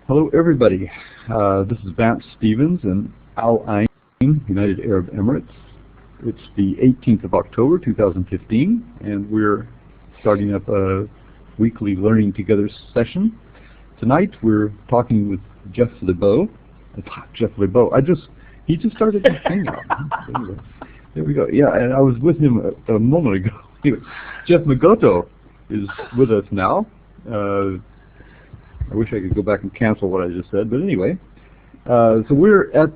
Hello, everybody. This is Vance Stevens in Al Ain, United Arab Emirates. It's the 18th of October, 2015, and we're starting up a weekly Learning Together session. Tonight, we're talking with Jeff Lebeau. He just started to hang out. Anyway, there we go. Yeah, and I was with him a moment ago. Anyway, Jeff Magoto is with us now. I wish I could go back and cancel what I just said, but anyway. So we're at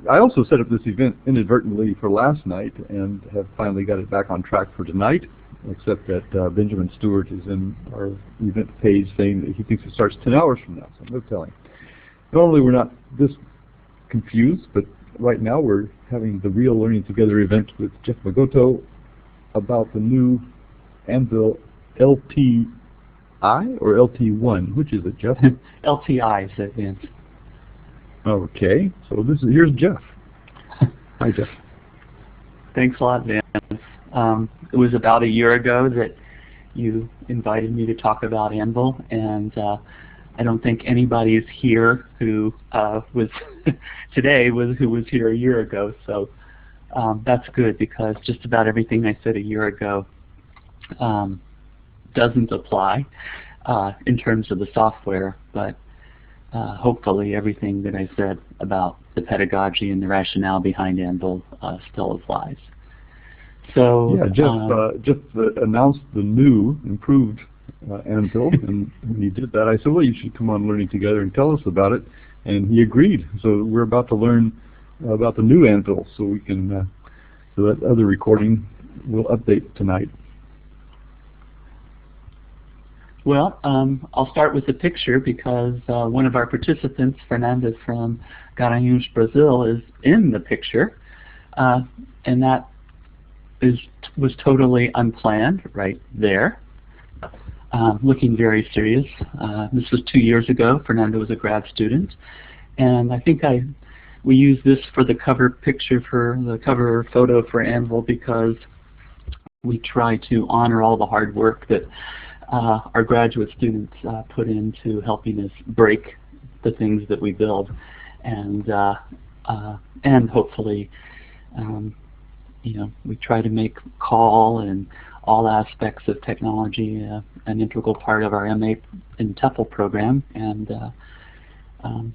I also set up this event inadvertently for last night and have finally got it back on track for tonight, except that Benjamin Stewart is in our event page saying that he thinks it starts 10 hours from now, so no telling. Normally we're not this confused, but right now we're having the real Learning Together event with Jeff Magoto about the new ANVILL-LTI or LT1? Which is it, Jeff? LTI, said Vince. Okay, so here's Jeff. Hi, Jeff. Thanks a lot, Vince. It was about a year ago that you invited me to talk about Anvil, and I don't think anybody's here who was today who was here a year ago. So that's good, because just about everything I said a year ago doesn't apply in terms of the software, but hopefully everything that I said about the pedagogy and the rationale behind Anvil still applies. So yeah, Jeff announced the new, improved Anvil, and when he did that, I said, well, you should come on Learning Together and tell us about it, and he agreed. So we're about to learn about the new Anvil, so we can, so that other recording will update tonight. Well, I'll start with the picture, because one of our participants, Fernanda from Garanhuns, Brazil, is in the picture, and that was totally unplanned right there, looking very serious. This was 2 years ago. Fernanda was a grad student, and I think we used this for the cover picture, for the cover photo for Anvil, because we try to honor all the hard work that our graduate students put into helping us break the things that we build, and hopefully, we try to make call and all aspects of technology an integral part of our MA in TEFL program, and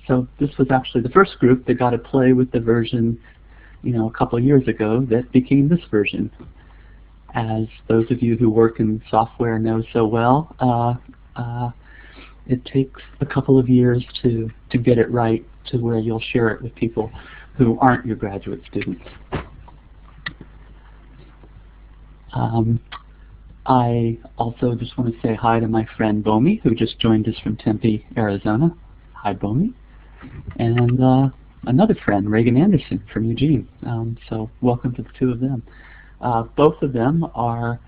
so this was actually the first group that got to play with the version, a couple of years ago that became this version. As those of you who work in software know so well, it takes a couple of years to get it right to where you'll share it with people who aren't your graduate students. I also just want to say hi to my friend Bomi, who just joined us from Tempe, Arizona. Hi, Bomi. And another friend, Reagan Anderson from Eugene. So welcome to the two of them. Both of them are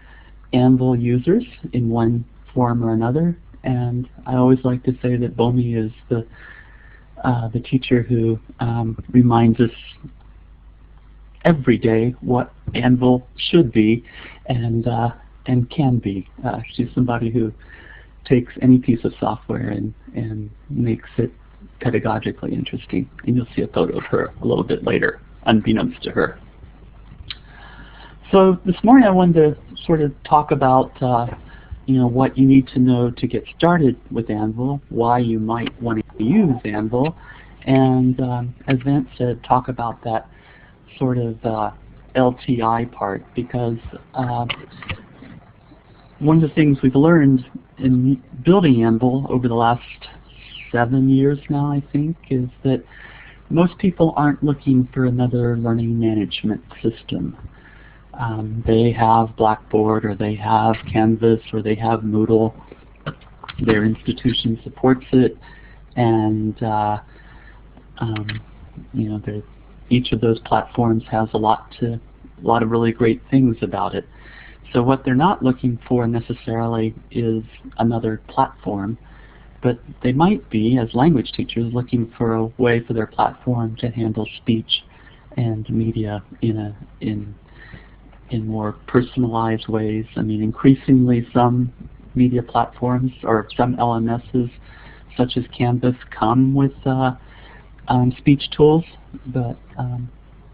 Anvil users in one form or another, and I always like to say that Bomi is the teacher who reminds us every day what Anvil should be and can be. She's somebody who takes any piece of software and makes it pedagogically interesting, and you'll see a photo of her a little bit later, unbeknownst to her. So this morning I wanted to sort of talk about what you need to know to get started with Anvil, why you might want to use Anvil, and as Vance said, talk about that sort of LTI part, because one of the things we've learned in building Anvil over the last 7 years now, I think, is that most people aren't looking for another learning management system. They have Blackboard, or they have Canvas, or they have Moodle. Their institution supports it, and each of those platforms has a lot of really great things about it. So what they're not looking for necessarily is another platform, but they might be, as language teachers, looking for a way for their platform to handle speech and media in more personalized ways. I mean, increasingly some media platforms or some LMSs, such as Canvas, come with speech tools. But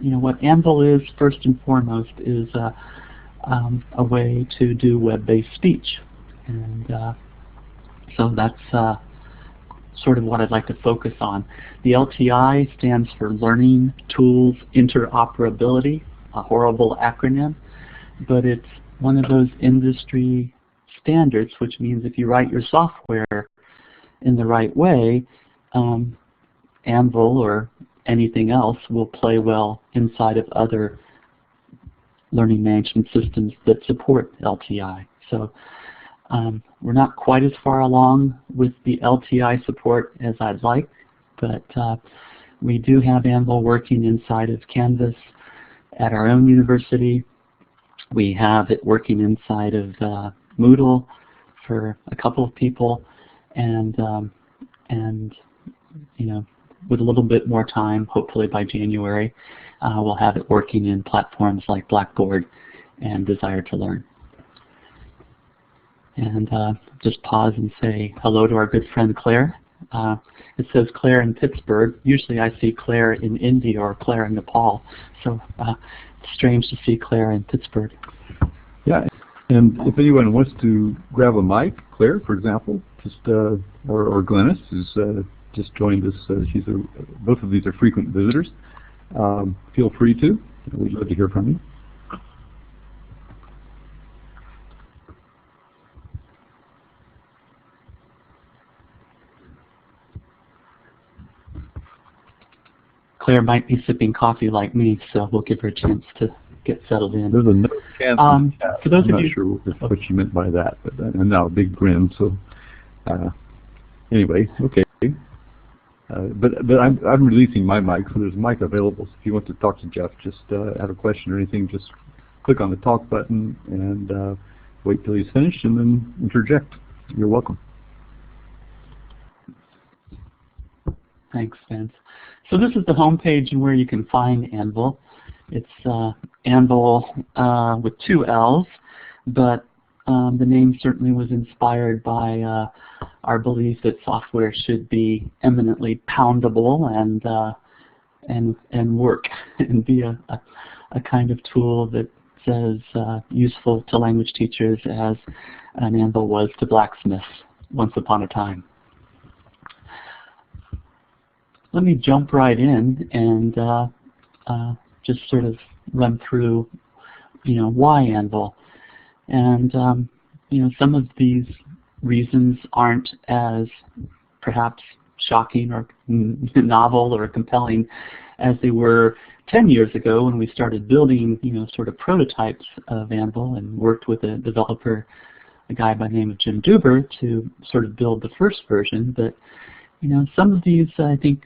what Anvil is, first and foremost, is a way to do web-based speech. And so that's sort of what I'd like to focus on. The LTI stands for Learning Tools Interoperability, a horrible acronym, but it's one of those industry standards, which means if you write your software in the right way, Anvil or anything else will play well inside of other learning management systems that support LTI. So we're not quite as far along with the LTI support as I'd like, but we do have Anvil working inside of Canvas at our own university. We have it working inside of Moodle for a couple of people, and with a little bit more time, hopefully by January, we'll have it working in platforms like Blackboard and Desire to Learn. And just pause and say hello to our good friend Claire. It says Claire in Pittsburgh. Usually I see Claire in India or Claire in Nepal. So it's strange to see Claire in Pittsburgh. Yeah, and if anyone wants to grab a mic, Claire, for example, just or Glennis, who's just joined us. Both of these are frequent visitors. Feel free to. We'd love to hear from you. Claire might be sipping coffee like me, so we'll give her a chance to get settled in. There's a no chance. For those I'm of not you, sure what you meant by that, but and now a big grin. So anyway, okay. But I'm releasing my mic, so there's a mic available. So if you want to talk to Jeff, just have a question or anything, just click on the talk button and wait till he's finished, and then interject. You're welcome. Thanks, Vince. So this is the home page and where you can find Anvil. It's Anvil with 2 L's, but the name certainly was inspired by our belief that software should be eminently poundable and work and be a kind of tool that's as useful to language teachers as an Anvil was to blacksmiths once upon a time. Let me jump right in and just sort of run through, why Anvil. And some of these reasons aren't as perhaps shocking or novel or compelling as they were 10 years ago when we started building, sort of prototypes of Anvil and worked with a developer, a guy by the name of Jim Duber, to sort of build the first version. But some of these, I think,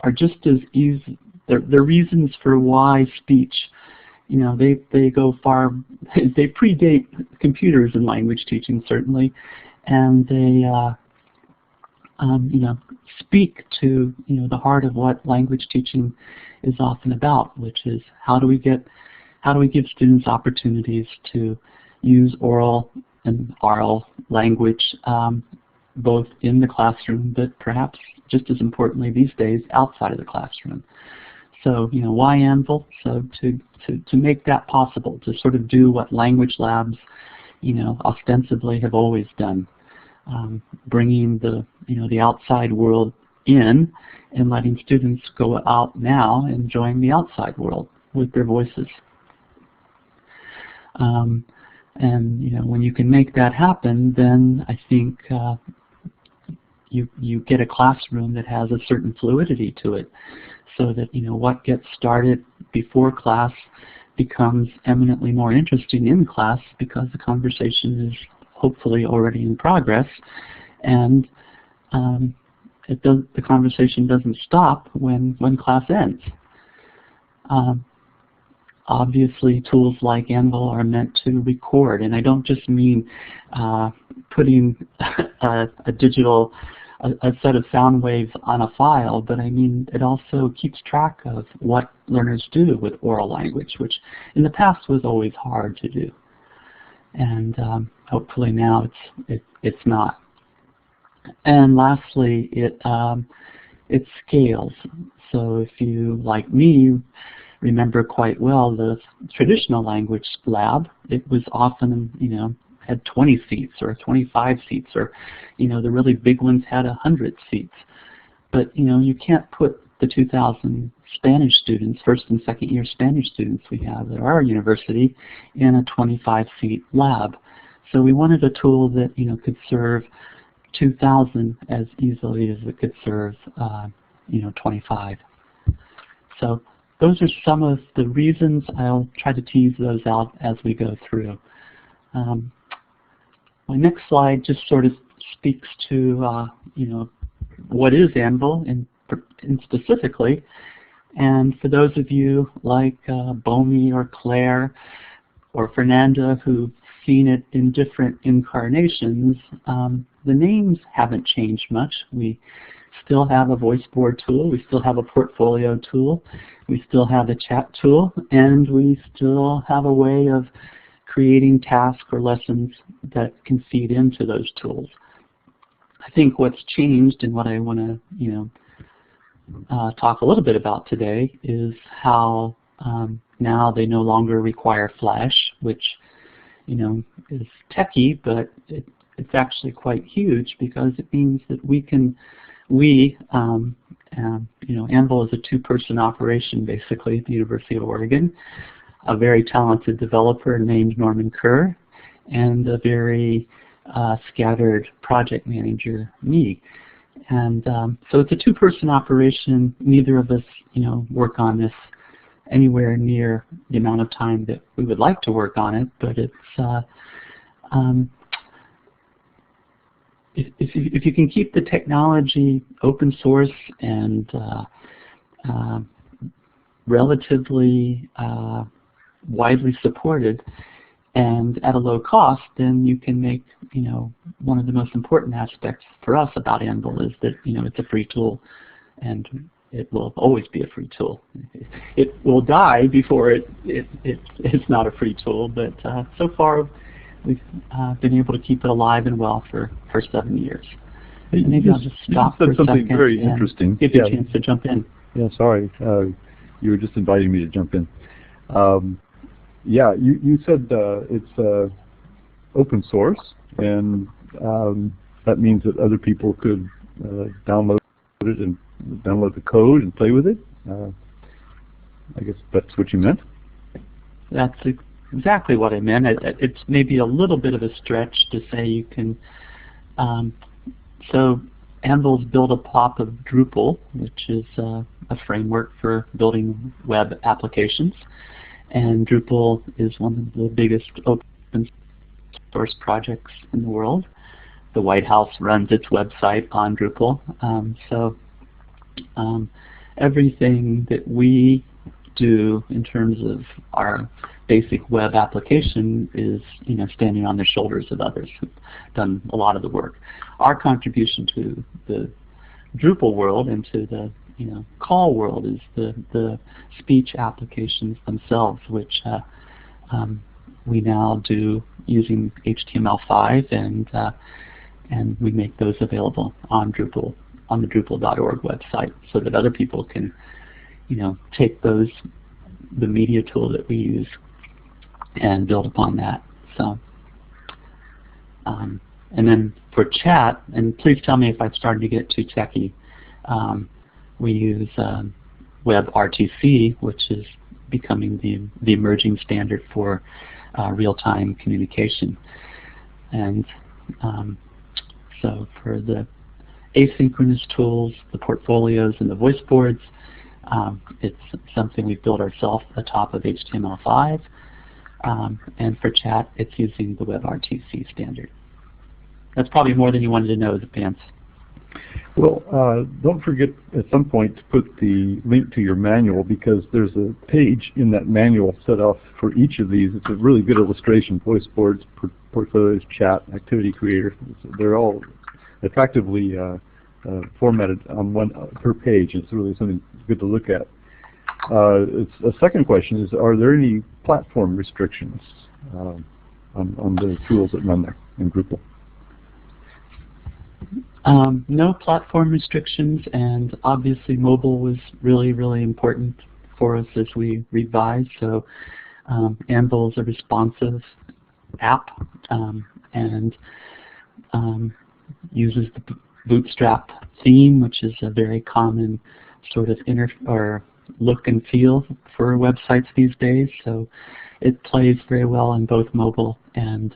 are just as easy. They're reasons for why speech, they go far. They predate computers in language teaching, certainly, and they, speak to the heart of what language teaching is often about, which is how do we give students opportunities to use oral and oral language, both in the classroom, but perhaps just as importantly these days outside of the classroom. So, why Anvil? So to make that possible, to sort of do what language labs, ostensibly have always done, bringing the outside world in and letting students go out now enjoying the outside world with their voices. And when you can make that happen, then I think you get a classroom that has a certain fluidity to it, so that what gets started before class becomes eminently more interesting in class because the conversation is hopefully already in progress, and the conversation doesn't stop when class ends. Obviously, tools like Anvil are meant to record, and I don't just mean putting a set of sound waves on a file, but I mean it also keeps track of what learners do with oral language, which in the past was always hard to do. and hopefully now it's not. And lastly, it scales. So if you, like me, remember quite well the traditional language lab, it was often, had 20 seats or 25 seats, or, the really big ones had 100 seats. But, you can't put the 2,000 Spanish students, first and second year Spanish students we have at our university, in a 25-seat lab. So we wanted a tool that, could serve 2,000 as easily as it could serve, 25. So those are some of the reasons. I'll try to tease those out as we go through. My next slide just sort of speaks to, what is Anvil and specifically. And for those of you like Bomi or Claire or Fernanda who've seen it in different incarnations, the names haven't changed much. We still have a voice board tool, we still have a portfolio tool, we still have a chat tool, and we still have a way of creating tasks or lessons that can feed into those tools. I think what's changed and what I want to talk a little bit about today is how now they no longer require Flash, which is techie, but it's actually quite huge because it means that Anvil is a two-person operation basically at the University of Oregon, a very talented developer named Norman Kerr, and a very scattered project manager, me. And so it's a two-person operation. Neither of us, work on this anywhere near the amount of time that we would like to work on it, but it's if you can keep the technology open source and relatively widely supported and at a low cost, then you can make, one of the most important aspects for us about Anvil is that, it's a free tool, and it will always be a free tool. It will die before it's not a free tool, but so far we've been able to keep it alive and well for 7 years. And maybe I'll just stop for a second something very interesting. Give you a chance to jump in. Yeah, sorry. You were just inviting me to jump in. Yeah, you said it's open source, and that means that other people could download it and download the code and play with it. I guess that's what you meant. That's exactly what I meant. It's maybe a little bit of a stretch to say you can. So Anvil's built upon of Drupal, which is a framework for building web applications. And Drupal is one of the biggest open source projects in the world. The White House runs its website on Drupal. Everything that we do in terms of our basic web application is, standing on the shoulders of others who've done a lot of the work. Our contribution to the Drupal world and to the call world is the speech applications themselves, which we now do using HTML5, and we make those available on Drupal, on the Drupal.org website, so that other people can, take the media tool that we use and build upon that. So, and then for chat, and please tell me if I've started to get too techy. We use WebRTC, which is becoming the emerging standard for real-time communication. And so for the asynchronous tools, the portfolios, and the voice boards, it's something we've built ourselves atop of HTML5. And for chat, it's using the WebRTC standard. That's probably more than you wanted to know, Vance. Well, don't forget at some point to put the link to your manual, because there's a page in that manual set off for each of these. It's a really good illustration. Voice boards, portfolios, chat, activity creator. They're all attractively formatted on one per page. It's really something good to look at. A second question is, are there any platform restrictions on the tools that run there in Drupal? No platform restrictions, and obviously mobile was really, really important for us as we revised. So Anvil is a responsive app and uses the Bootstrap theme, which is a very common sort of look and feel for websites these days. So it plays very well in both mobile and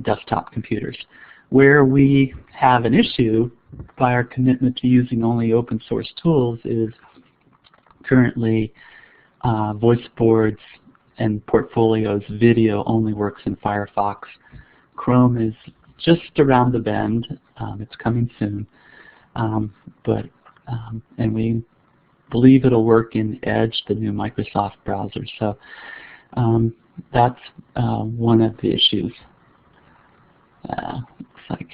desktop computers. Where we have an issue by our commitment to using only open source tools is currently voice boards and portfolios video only works in Firefox. Chrome is just around the bend. It's coming soon. And we believe it'll work in Edge, the new Microsoft browser. So that's one of the issues. Looks like.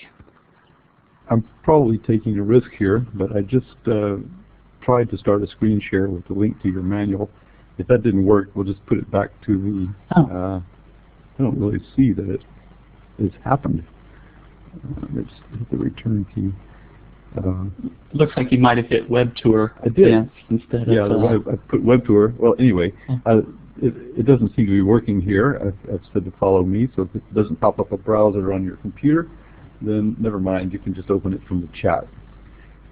I'm probably taking a risk here, but I just tried to start a screen share with the link to your manual. If that didn't work, we'll just put it back to the. I don't really see that it has happened. Let's hit the return key. Looks like you might have hit Web Tour. I did. Instead yeah, of. I put Web Tour. Well, anyway, it doesn't seem to be working here. I've said to follow me, so if it doesn't pop up a browser on your computer, then never mind. You can just open it from the chat.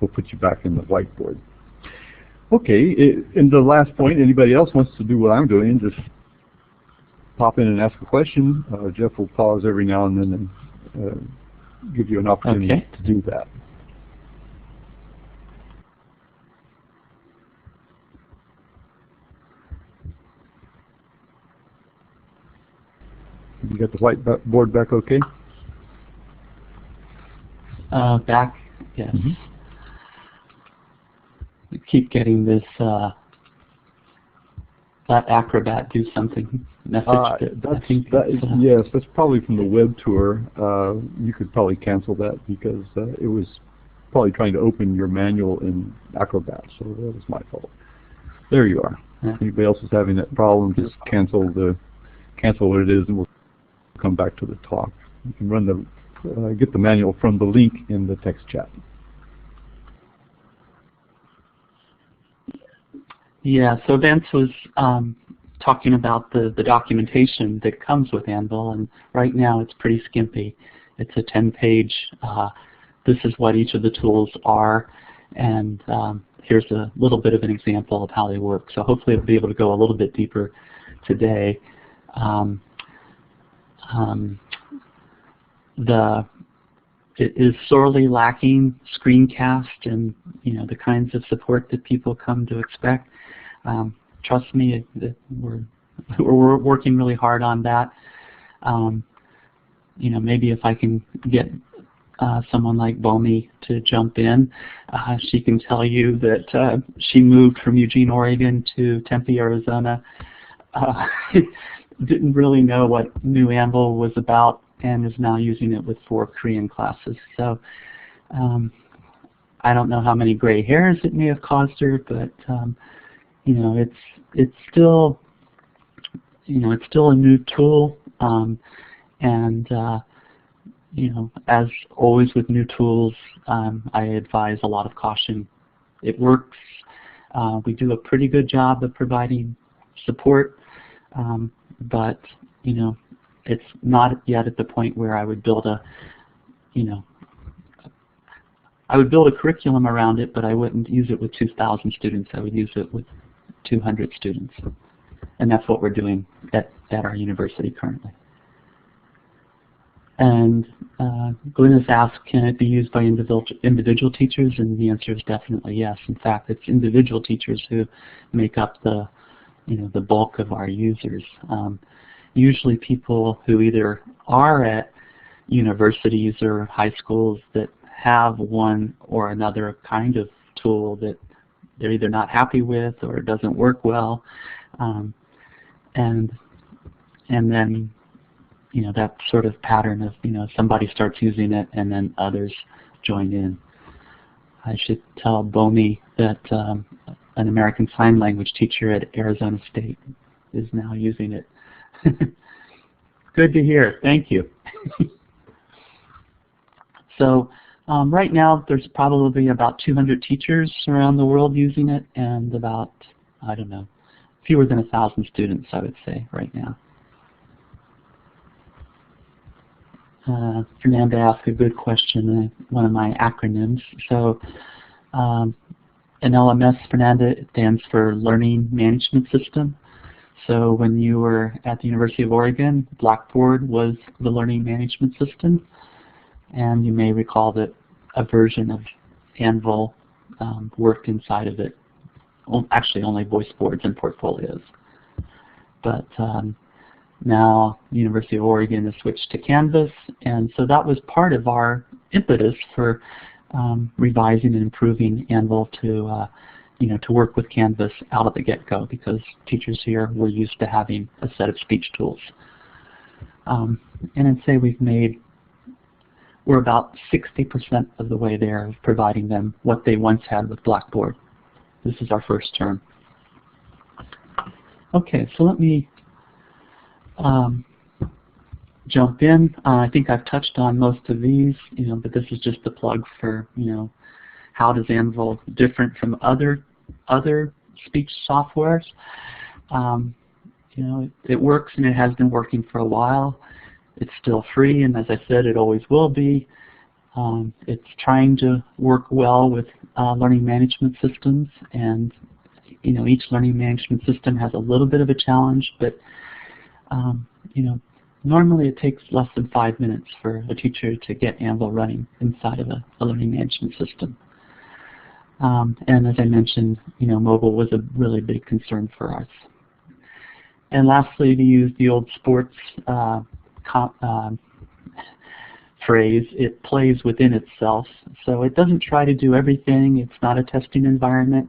We'll put you back in the whiteboard. Okay, and the last point, anybody else wants to do what I'm doing, just pop in and ask a question. Jeff will pause every now and then and give you an opportunity to do that. You got the whiteboard back okay? Back, yes. We keep getting this let Acrobat do something message. Yes, that's probably from the Web Tour. You could probably cancel that because it was probably trying to open your manual in Acrobat, so that was my fault. There you are. Anybody else is having that problem, just cancel what it is, and we'll come back to the talk. You can run the get the manual from the link in the text chat. Yeah, so Vance was talking about the documentation that comes with Anvil, and right now it's pretty skimpy. It's a 10-page, this is what each of the tools are, and here's a little bit of an example of how they work. So hopefully I'll be able to go a little bit deeper today. It is sorely lacking screencast and the kinds of support that people come to expect. Trust me, we're working really hard on that. Maybe if I can get someone like Bomi to jump in, she can tell you that she moved from Eugene, Oregon to Tempe, Arizona. Didn't really know what New Anvil was about and is now using it with 4 Korean classes. So I don't know how many gray hairs it may have caused her, but it's still a new tool, and as always with new tools, I advise a lot of caution. It works. We do a pretty good job of providing support, but it's not yet at the point where I would build a curriculum around it, but I wouldn't use it with 2,000 students. I would use it with 200 students, and that's what we're doing at our university currently. And Glenn has asked, can it be used by individual teachers? And the answer is definitely yes. In fact, it's individual teachers who make up the bulk of our users. Usually people who either are at universities or high schools that have one or another kind of tool that they're either not happy with or it doesn't work well, and then that sort of pattern of somebody starts using it and then others join in. I should tell Bomi that an American Sign Language teacher at Arizona State is now using it. Good to hear. Thank you. So right now there's probably about 200 teachers around the world using it, and about, I don't know, fewer than 1,000 students, I would say, right now. Fernanda asked a good question, one of my acronyms. So an LMS, Fernanda, stands for Learning Management System. So when you were at the University of Oregon, Blackboard was the learning management system. And you may recall that a version of Anvil worked inside of it. Actually, only voice boards and portfolios. But now the University of Oregon has switched to Canvas, and so that was part of our impetus for revising and improving Anvil to to work with Canvas out of the get-go, because teachers here were used to having a set of speech tools. And I'd say we're about 60% of the way there of providing them what they once had with Blackboard. This is our first term. Okay, so let me jump in. I think I've touched on most of these, but this is just a plug for, how does Anvil different from other speech softwares. It works, and it has been working for a while. It's still free, and as I said, it always will be. It's trying to work well with learning management systems, and each learning management system has a little bit of a challenge, but normally it takes less than 5 minutes for a teacher to get Anvil running inside of a learning management system. And as I mentioned, mobile was a really big concern for us. And lastly, to use the old sports phrase, it plays within itself. So it doesn't try to do everything. It's not a testing environment.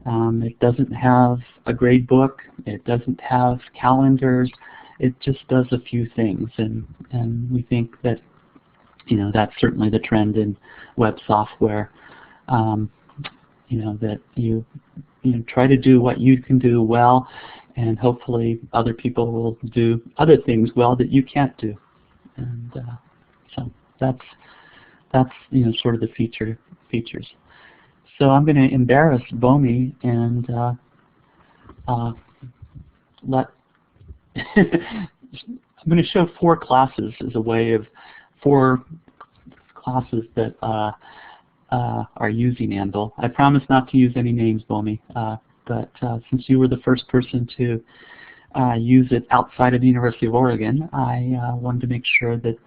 It doesn't have a grade book. It doesn't have calendars. It just does a few things, and we think that that's certainly the trend in web software. That you try to do what you can do well, and hopefully other people will do other things well that you can't do. And so that's sort of the features. So I'm going to embarrass Bomi and I'm going to show 4 classes as a way of 4 classes that are using Anvil. I promise not to use any names, Bomi, but since you were the first person to use it outside of the University of Oregon, I wanted to make sure that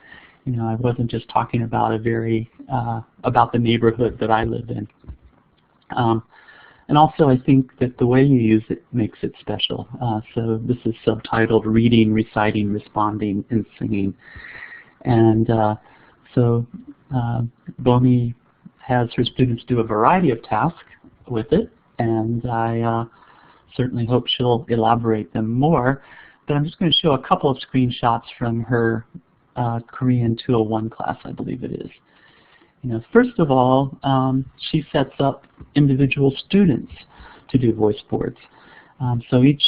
I wasn't just talking about about the neighborhood that I live in. And also, I think that the way you use it makes it special. So this is subtitled Reading, Reciting, Responding, and Singing. And so Bomi has her students do a variety of tasks with it, and I certainly hope she'll elaborate them more. But I'm just going to show a couple of screenshots from her Korean 201 class, I believe it is. First of all, she sets up individual students to do voice boards. So each,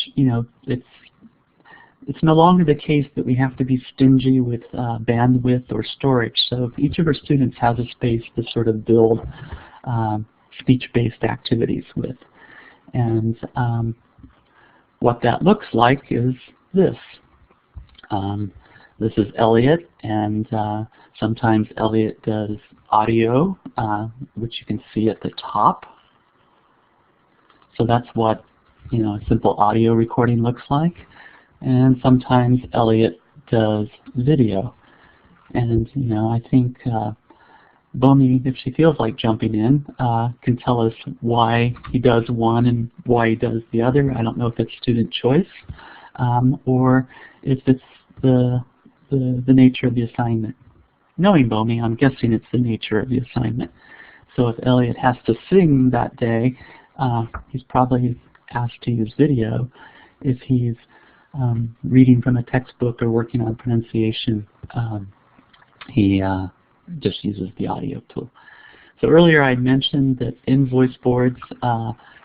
it's no longer the case that we have to be stingy with bandwidth or storage. So each of our students has a space to sort of build speech-based activities with. And what that looks like is this. This is Elliot, and sometimes Elliot does audio, which you can see at the top. So that's what a simple audio recording looks like. And sometimes Elliot does video. And I think Bomi, if she feels like jumping in, can tell us why he does one and why he does the other. I don't know if it's student choice or if it's the nature of the assignment. Knowing Bomi, I'm guessing it's the nature of the assignment. So if Elliot has to sing that day, he's probably asked to use video. If he's reading from a textbook or working on pronunciation, he just uses the audio tool. So earlier I mentioned that in voice boards,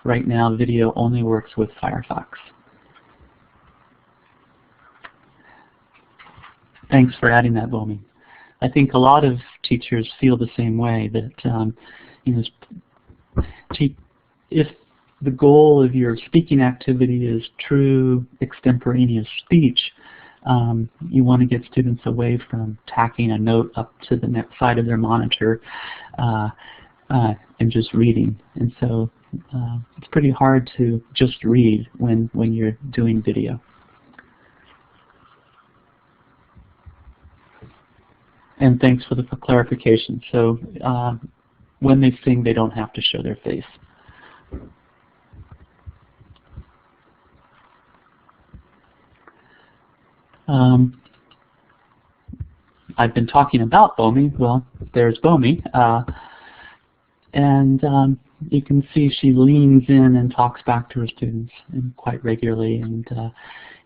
right now video only works with Firefox. Thanks for adding that, Bomi. I think a lot of teachers feel the same way, that you know, if the goal of your speaking activity is true extemporaneous speech, you want to get students away from tacking a note up to the next side of their monitor and just reading. And so it's pretty hard to just read when you're doing video. And thanks for the clarification. So when they sing, they don't have to show their face. I've been talking about Bomi. Well, there's Bomi. And you can see she leans in and talks back to her students and quite regularly. And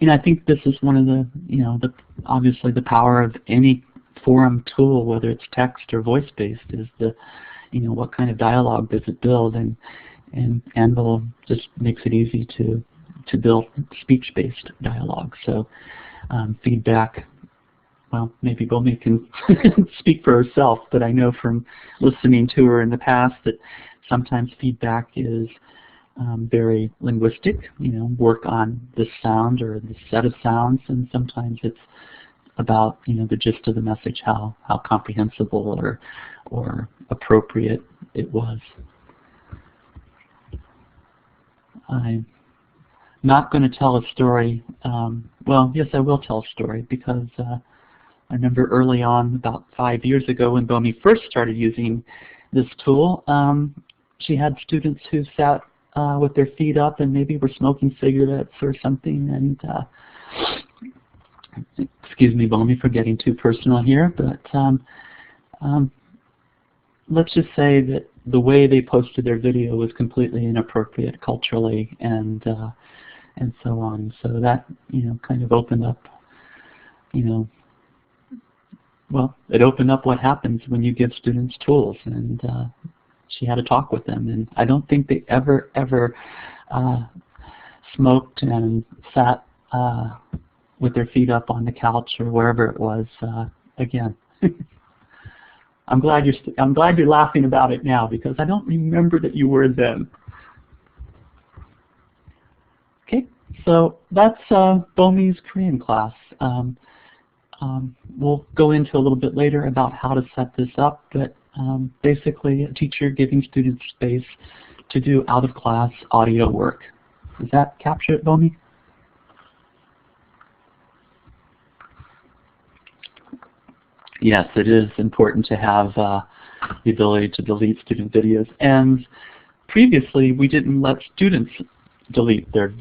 you know, I think this is one of the, you know, obviously the power of any forum tool, whether it's text or voice-based, is the, you know, what kind of dialogue does it build, and Anvil just makes it easy to build speech-based dialogue. So feedback, well, maybe Bomi can speak for herself, but I know from listening to her in the past that sometimes feedback is very linguistic, you know, work on this sound or this set of sounds, and sometimes it's about, you know, the gist of the message, how comprehensible or appropriate it was. I'm not going to tell a story. Well, yes, I will tell a story, because I remember early on, about 5 years ago, when Bomi first started using this tool, she had students who sat with their feet up and maybe were smoking cigarettes or something, and excuse me, Bomi, for getting too personal here, but let's just say that the way they posted their video was completely inappropriate culturally, and so on. So that, you know, kind of opened up, you know, well, it opened up what happens when you give students tools, and she had to talk with them, and I don't think they ever smoked and sat with their feet up on the couch or wherever it was again. I'm glad you're laughing about it now, because I don't remember that you were then. Okay, so that's Bomi's Korean class. We'll go into a little bit later about how to set this up, but basically a teacher giving students space to do out-of-class audio work. Does that capture it, Bomi? Yes, it is important to have the ability to delete student videos. And previously, we didn't let students delete their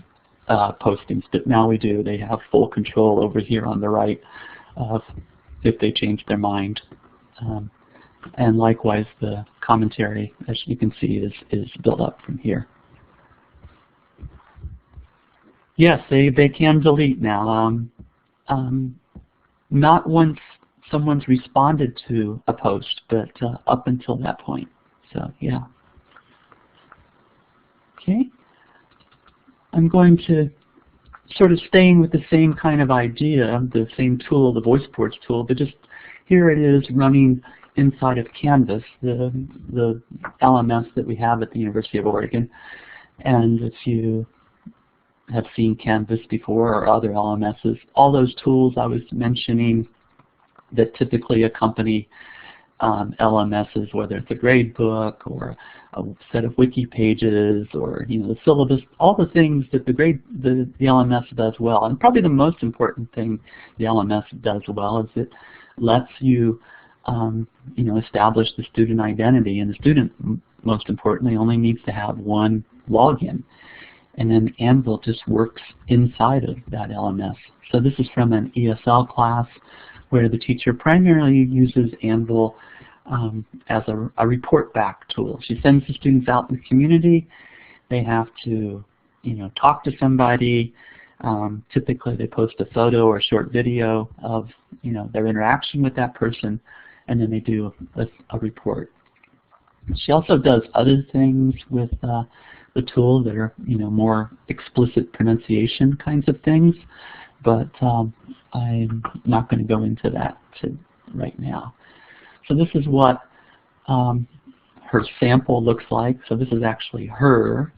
postings, but now we do. They have full control over here on the right if they change their mind. And likewise, the commentary, as you can see, is built up from here. Yes, they can delete now. Not once someone's responded to a post, but up until that point. So yeah. Okay. I'm going to sort of staying with the same kind of idea, the same tool, the voice ports tool, but just here it is running inside of Canvas, the LMS that we have at the University of Oregon. And if you have seen Canvas before or other LMSs, all those tools I was mentioning that typically accompany LMSs, whether it's a grade book or a set of wiki pages or, you know, the syllabus, all the things that the LMS does well. And probably the most important thing the LMS does well is it lets you, you know, establish the student identity, and the student, most importantly, only needs to have one login. And then Anvil just works inside of that LMS. So this is from an ESL class where the teacher primarily uses Anvil as a report back tool. She sends the students out in the community. They have to, you know, talk to somebody. Typically they post a photo or a short video of, you know, their interaction with that person, and then they do a report. She also does other things with the tool that are, you know, more explicit pronunciation kinds of things. but I'm not going to go into that right now. So this is what her sample looks like. So this is actually her.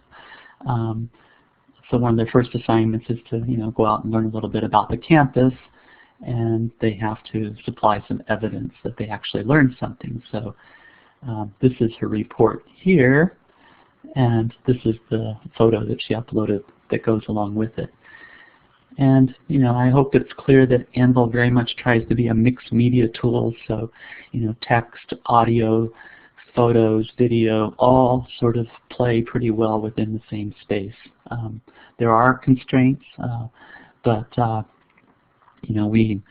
So one of their first assignments is to go out and learn a little bit about the campus, and they have to supply some evidence that they actually learned something. So this is her report here, and this is the photo that she uploaded that goes along with it. And I hope it's clear that Anvil very much tries to be a mixed media tool, so text, audio, photos, video, all sort of play pretty well within the same space. There are constraints, but we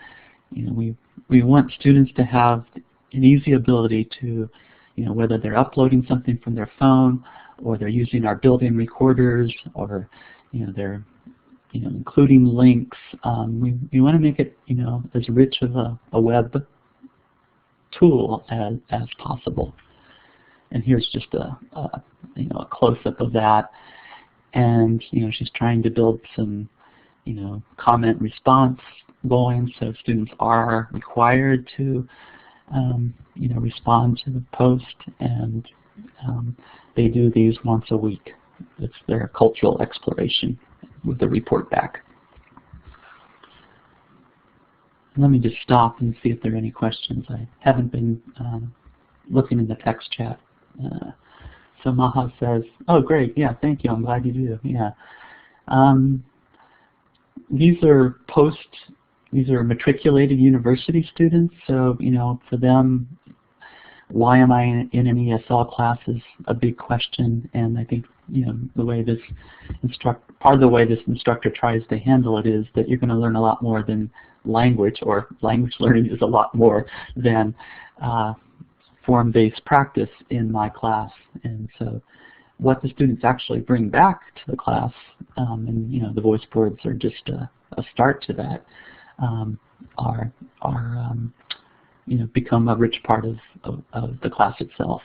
want students to have an easy ability to, whether they're uploading something from their phone, or they're using our built-in recorders, or they're including links. We want to make it as rich of a web tool as possible. And here's just a close-up of that. And she's trying to build some comment response going, so students are required to respond to the post, and they do these once a week. It's their cultural exploration with the report back. Let me just stop and see if there are any questions. I haven't been looking in the text chat. So Maha says, oh great, yeah, thank you, I'm glad you do. Yeah. These are matriculated university students, so for them, why am I in an ESL class is a big question, and I think the way this part of the way this instructor tries to handle it is that you're going to learn a lot more than language, or language learning is a lot more than form-based practice in my class. And so what the students actually bring back to the class, and the voice boards are just a start to that, become a rich part of the class itself.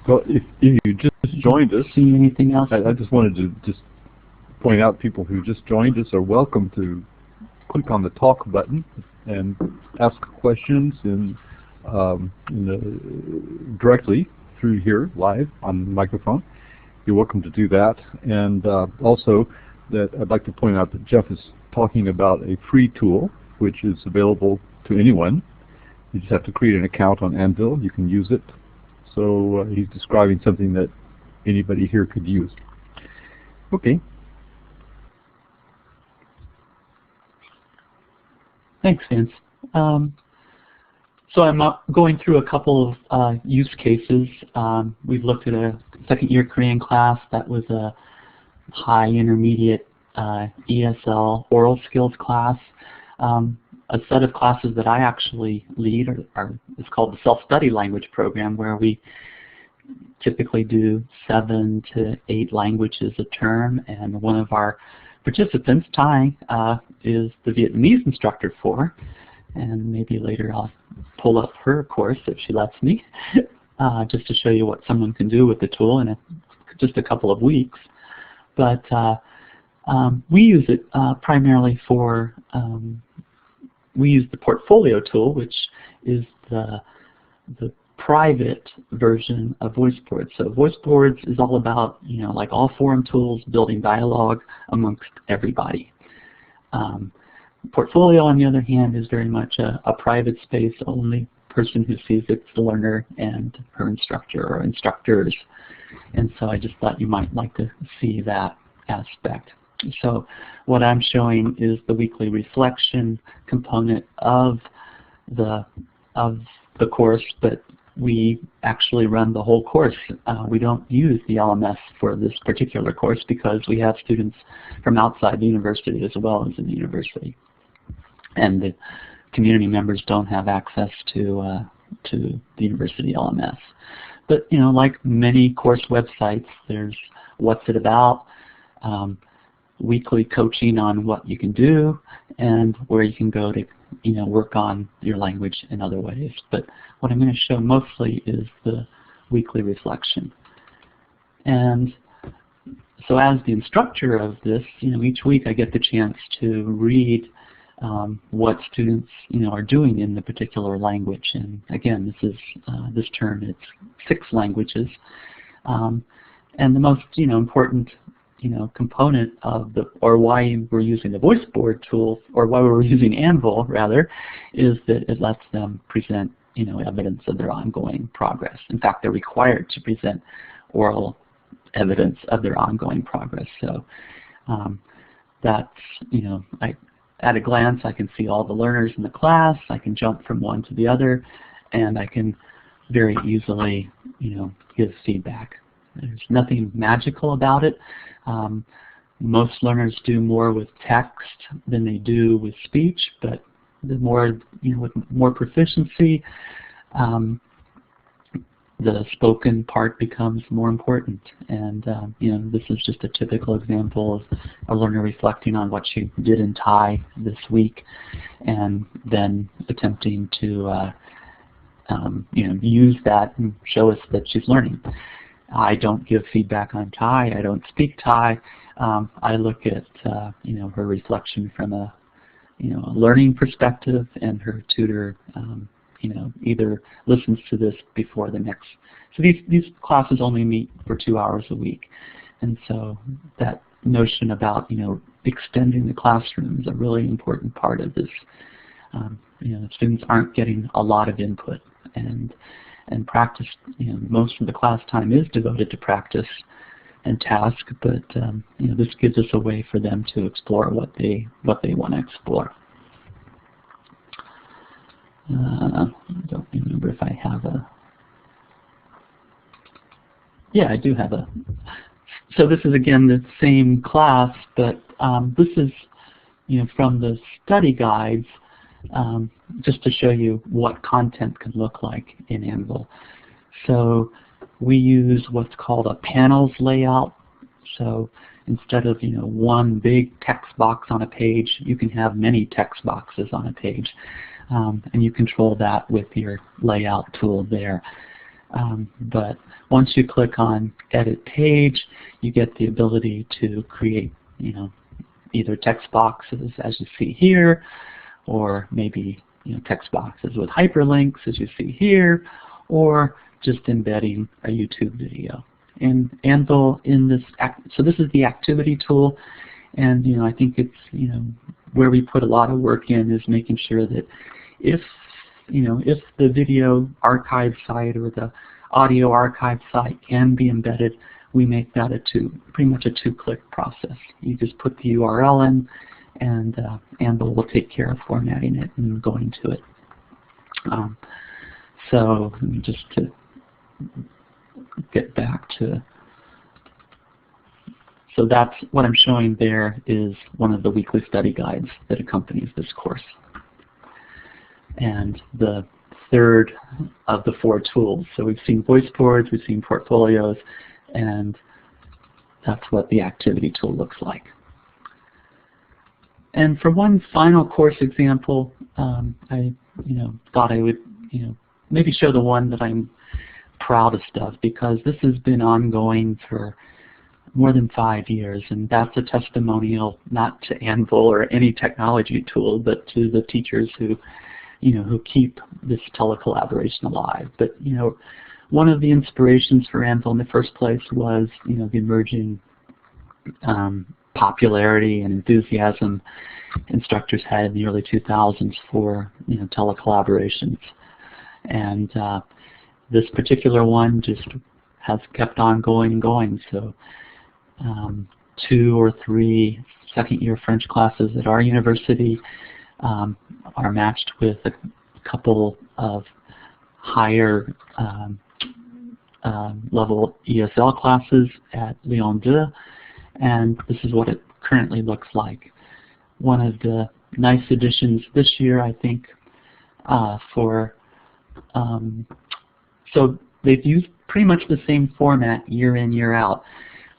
Well, if you just joined us, see anything else? I just wanted to just point out, people who just joined us are welcome to click on the talk button and ask questions directly through here live on the microphone. You're welcome to do that. And also, that I'd like to point out that Jeff is talking about a free tool which is available to anyone. You just have to create an account on Anvil. You can use it. So he's describing something that anybody here could use. Okay. Thanks, Vince. So I'm going through a couple of use cases. We've looked at a second-year Korean class that was a high intermediate ESL oral skills class. A set of classes that I actually lead is called the Self-Study Language Program, where we typically do 7 to 8 languages a term, and one of our participants, Tai, is the Vietnamese instructor for, and maybe later I'll pull up her course if she lets me, just to show you what someone can do with the tool in just a couple of weeks. But we use it primarily for, we use the portfolio tool, which is the private version of VoiceBoards. So VoiceBoards is all about, like all forum tools, building dialogue amongst everybody. Portfolio, on the other hand, is very much a private space. Only person who sees it's the learner and her instructor or instructors. And so I just thought you might like to see that aspect. So what I'm showing is the weekly reflection component of the course, but we actually run the whole course. We don't use the LMS for this particular course because we have students from outside the university as well as in the university. And the community members don't have access to the university LMS. But like many course websites, there's what's it about, weekly coaching on what you can do, and where you can go to work on your language in other ways. But what I'm going to show mostly is the weekly reflection. And so as the instructor of this, each week I get the chance to read what students are doing in the particular language. And again, this term it's 6 languages. And the most important component of or why we're using the voice board tool, or why we're using Anvil rather, is that it lets them present evidence of their ongoing progress. In fact, they're required to present oral evidence of their ongoing progress. So that's at a glance I can see all the learners in the class. I can jump from one to the other, and I can very easily give feedback. There's nothing magical about it. Most learners do more with text than they do with speech, but the more, with more proficiency, the spoken part becomes more important. And this is just a typical example of a learner reflecting on what she did in Thai this week, and then attempting to use that and show us that she's learning. I don't give feedback on Thai. I don't speak Thai. I look at her reflection from a learning perspective, and her tutor either listens to this before the next. So these classes only meet for 2 hours a week, and so that notion about extending the classroom is a really important part of this. Students aren't getting a lot of input, and practice. Most of the class time is devoted to practice and task, but this gives us a way for them to explore what they want to explore. I don't remember if I have a. Yeah, I do have a. So this is again the same class, but this is from the study guides, just to show you what content can look like in Anvil. So we use what's called a panels layout. So instead of one big text box on a page, you can have many text boxes on a page, and you control that with your layout tool there. But once you click on Edit Page, you get the ability to create either text boxes as you see here, or maybe text boxes with hyperlinks as you see here, or just embedding a YouTube video. And Anvil in this, so this is the activity tool, and I think it's where we put a lot of work in is making sure that if the video archive site or the audio archive site can be embedded, we make that pretty much a 2-click process. You just put the URL in, and Anvil will take care of formatting it and going to it. So just to get back to, so that's what I'm showing there is one of the weekly study guides that accompanies this course. And the third of the 4 tools. So we've seen voice boards, we've seen portfolios, and that's what the activity tool looks like. And for one final course example, I thought I would maybe show the one that I'm proudest of, because this has been ongoing for more than 5 years, and that's a testimonial not to Anvil or any technology tool, but to the teachers who keep this telecollaboration alive. But one of the inspirations for Anvil in the first place was the emerging popularity and enthusiasm instructors had in the early 2000s for telecollaborations, and this particular one just has kept on going and going. So 2 or 3 second-year French classes at our university are matched with a couple of higher level ESL classes at Learning2gether, and this is what it currently looks like. One of the nice additions this year, I think, so they've used pretty much the same format year in, year out.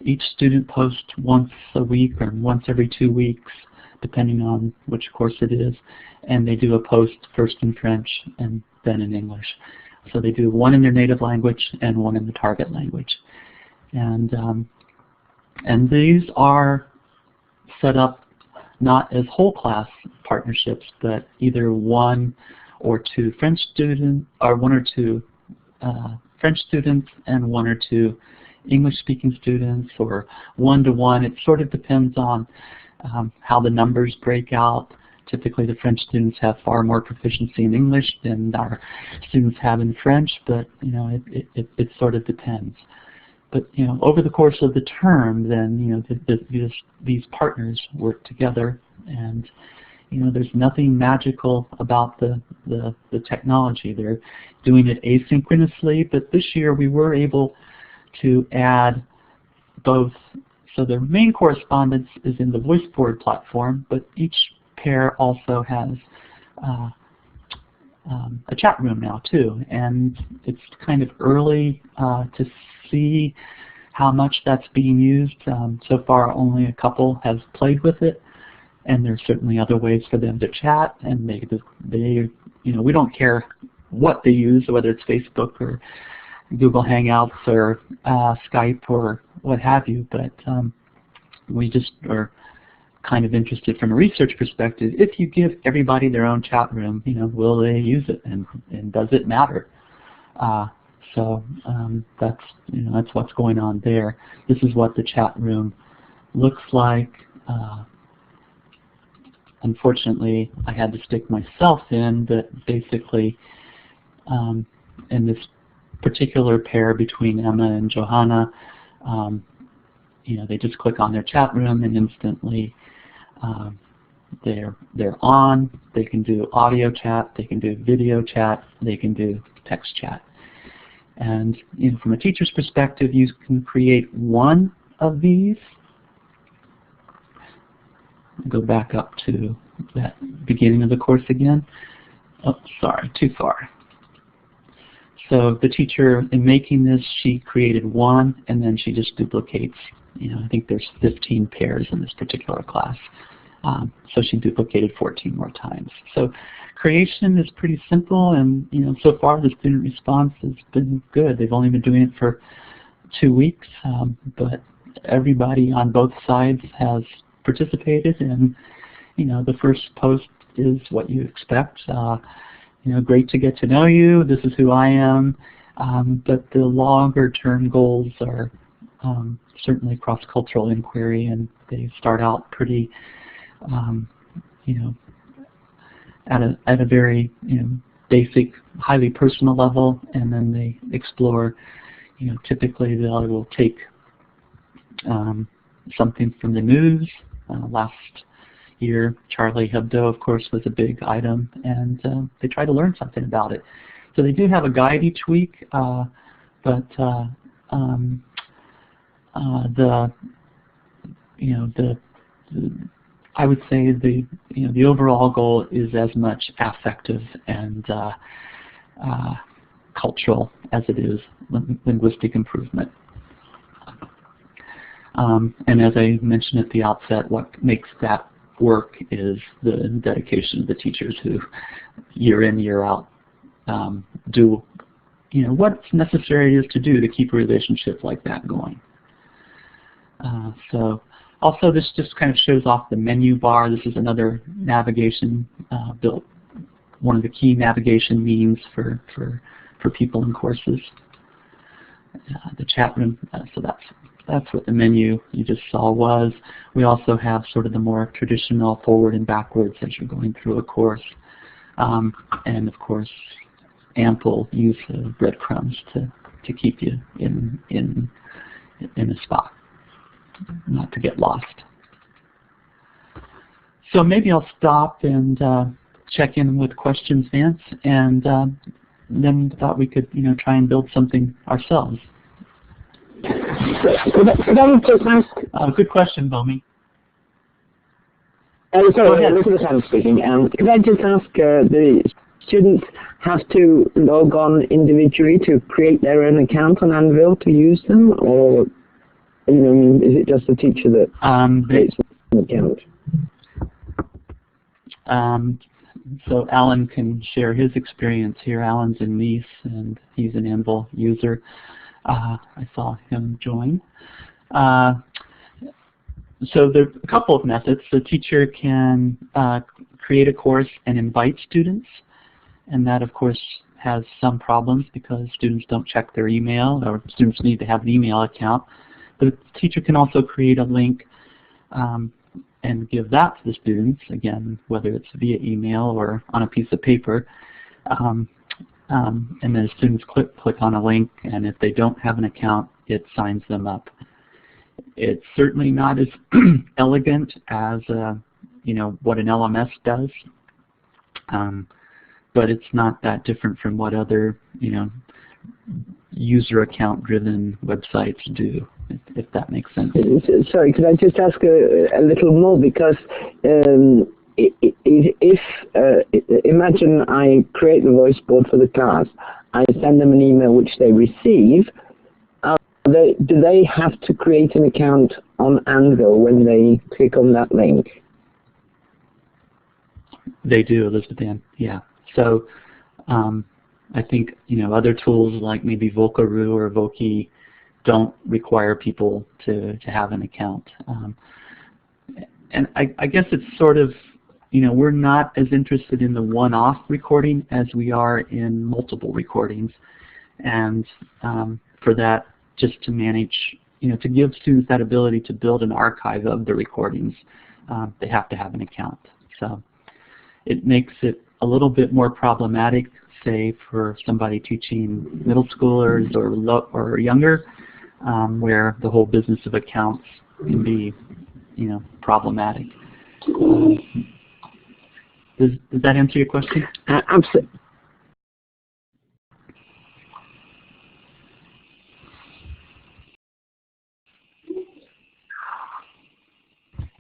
Each student posts once a week or once every 2 weeks, depending on which course it is, and they do a post first in French and then in English. So they do one in their native language and one in the target language. And And these are set up not as whole class partnerships, but either one or two French students, or one or two French students and one or two English-speaking students, or one-to-one. It sort of depends on how the numbers break out. Typically the French students have far more proficiency in English than our students have in French, but it sort of depends. But over the course of the term, then these partners work together, and there's nothing magical about the technology. They're doing it asynchronously, but this year we were able to add both. So their main correspondence is in the VoiceBoard platform, but each pair also has a chat room now too, and it's kind of early to see how much that's being used. So far only a couple has played with it, and there's certainly other ways for them to chat, and we don't care what they use, whether it's Facebook or Google Hangouts or Skype or what have you, but we just are kind of interested from a research perspective. If you give everybody their own chat room, will they use it, and does it matter? So that's what's going on there. This is what the chat room looks like. Unfortunately, I had to stick myself in, but basically, in this particular pair between Emma and Johanna, they just click on their chat room and instantly they're on. They can do audio chat, they can do video chat, they can do text chat. And from a teacher's perspective, you can create one of these. Go back up to that beginning of the course again. Oh, sorry, too far. So the teacher, in making this, she created one, and then she just duplicates. I think there's 15 pairs in this particular class. So she duplicated 14 more times. So creation is pretty simple, and so far the student response has been good. They've only been doing it for 2 weeks, but everybody on both sides has participated, and the first post is what you expect. Great to get to know you. This is who I am. But the longer term goals are certainly cross-cultural inquiry, and they start out pretty, at a very basic, highly personal level, and then they explore. Typically they will take something from the news. Last year, Charlie Hebdo, of course, was a big item, and they try to learn something about it. So they do have a guide each week, but I would say the overall goal is as much affective and cultural as it is linguistic improvement. And as I mentioned at the outset, what makes that work is the dedication of the teachers who, year in, year out, do what's necessary is to do to keep a relationship like that going. So also this just kind of shows off the menu bar. This is another navigation built, one of the key navigation means for people in courses. The chat room, so that's what the menu you just saw was. We also have sort of the more traditional forward and backwards as you're going through a course. And of course, ample use of breadcrumbs to keep you in a spot, not to get lost. So maybe I'll stop and check in with questions, Vance, and then thought we could try and build something ourselves. Could I just ask? Good question, Bomi. Sorry, this is Sam speaking. Could I just ask, the students have to log on individually to create their own account on Anvil to use them, or is it just the teacher that creates an account? So Alan can share his experience here. Alan's in Nice, and he's an Anvil user. I saw him join. So there are a couple of methods. The teacher can create a course and invite students, and that of course has some problems because students don't check their email, or students need to have an email account. The teacher can also create a link and give that to the students, again, whether it's via email or on a piece of paper. And then the students click on a link, and if they don't have an account, it signs them up. It's certainly not as elegant as what an LMS does, but it's not that different from what other user account driven websites do, if that makes sense. Sorry, could I just ask a little more, because imagine I create the voice board for the class, I send them an email which they receive. Do they have to create an account on Anvil when they click on that link? They do, Elizabeth Ann. Yeah. So I think other tools like maybe Volcaroo or Voki don't require people to have an account. And I guess it's sort of, we're not as interested in the one-off recording as we are in multiple recordings. And for that, just to manage, to give students that ability to build an archive of the recordings, they have to have an account. So it makes it a little bit more problematic, say, for somebody teaching middle schoolers or younger, where the whole business of accounts can be, problematic. Does that answer your question? Absolutely.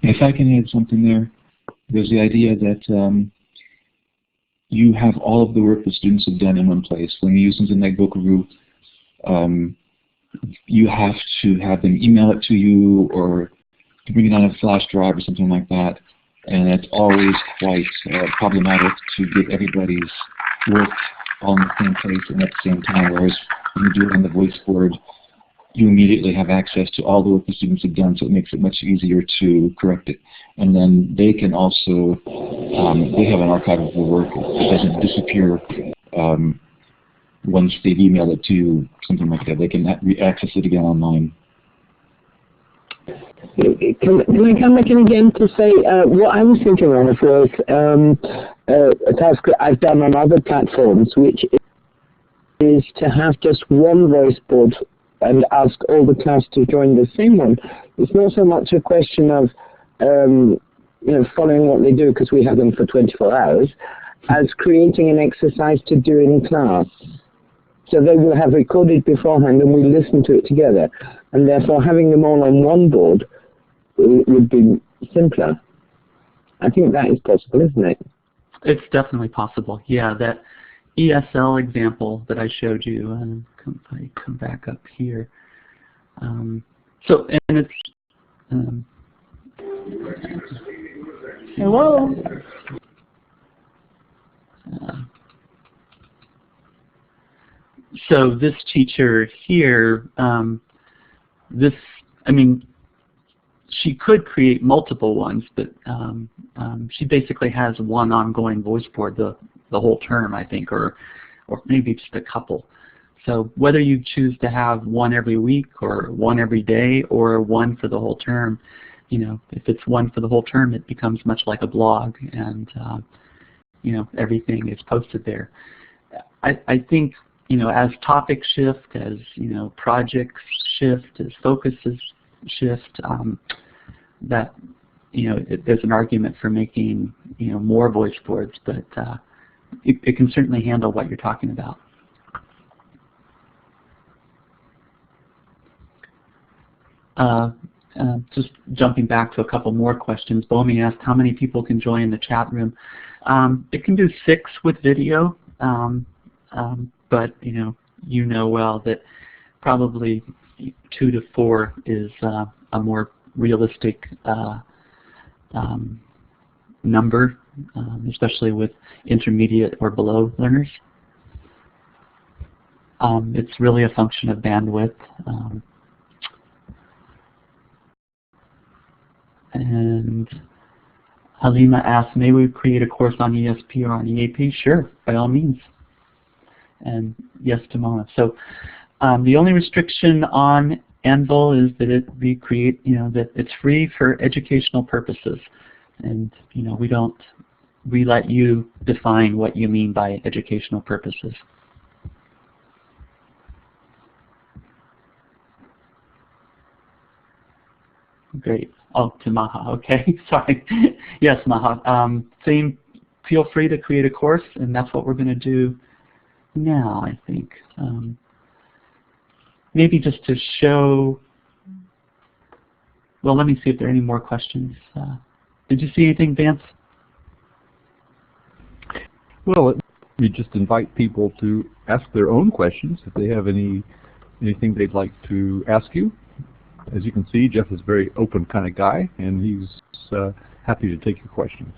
If I can add something there, there's the idea that you have all of the work that students have done in one place. When you use something like Volcaroo, you have to have them email it to you or bring it on a flash drive or something like that. And it's always quite problematic to get everybody's work all in the same place and at the same time, whereas when you do it on the voice board, you immediately have access to all the work the students have done, so it makes it much easier to correct it. And then they can also, they have an archive of the work. It doesn't disappear once they've emailed it to you, something like that. They can access it again online. Can I come back in again to say what I was thinking of was a task that I've done on other platforms, which is to have just one voice board and ask all the class to join the same one. It's not so much a question of following what they do because we have them for 24 hours, as creating an exercise to do in class. So they will have recorded beforehand and we listen to it together. And therefore having them all on one board would be simpler. I think that is possible, isn't it? It's definitely possible. Yeah, that ESL example that I showed you, and I come back up here. So, and it's hello. So this teacher here, she could create multiple ones, but she basically has one ongoing voice board the whole term, I think, or maybe just a couple. So whether you choose to have one every week or one every day or one for the whole term, if it's one for the whole term, it becomes much like a blog, and everything is posted there. I think as topics shift, as projects shift, as focuses shift, that there's an argument for making more voice boards, but it can certainly handle what you're talking about. Just jumping back to a couple more questions. Bomi asked how many people can join the chat room. It can do 6 with video, but you know well that probably 2 to 4 is a more realistic number, especially with intermediate or below learners. It's really a function of bandwidth. And Halima asked, may we create a course on ESP or on EAP? Sure, by all means. And yes to Mona. So the only restriction on Anvil is that that it's free for educational purposes. And we let you define what you mean by educational purposes. Great. Oh, to Maha. Okay. Sorry. Yes, Maha. Feel free to create a course, and that's what we're going to do now, I think. Maybe just to show. Well, let me see if there are any more questions. Did you see anything, Vance? Well, we just invite people to ask their own questions if they have anything they'd like to ask you. As you can see, Jeff is a very open kind of guy, and he's happy to take your questions.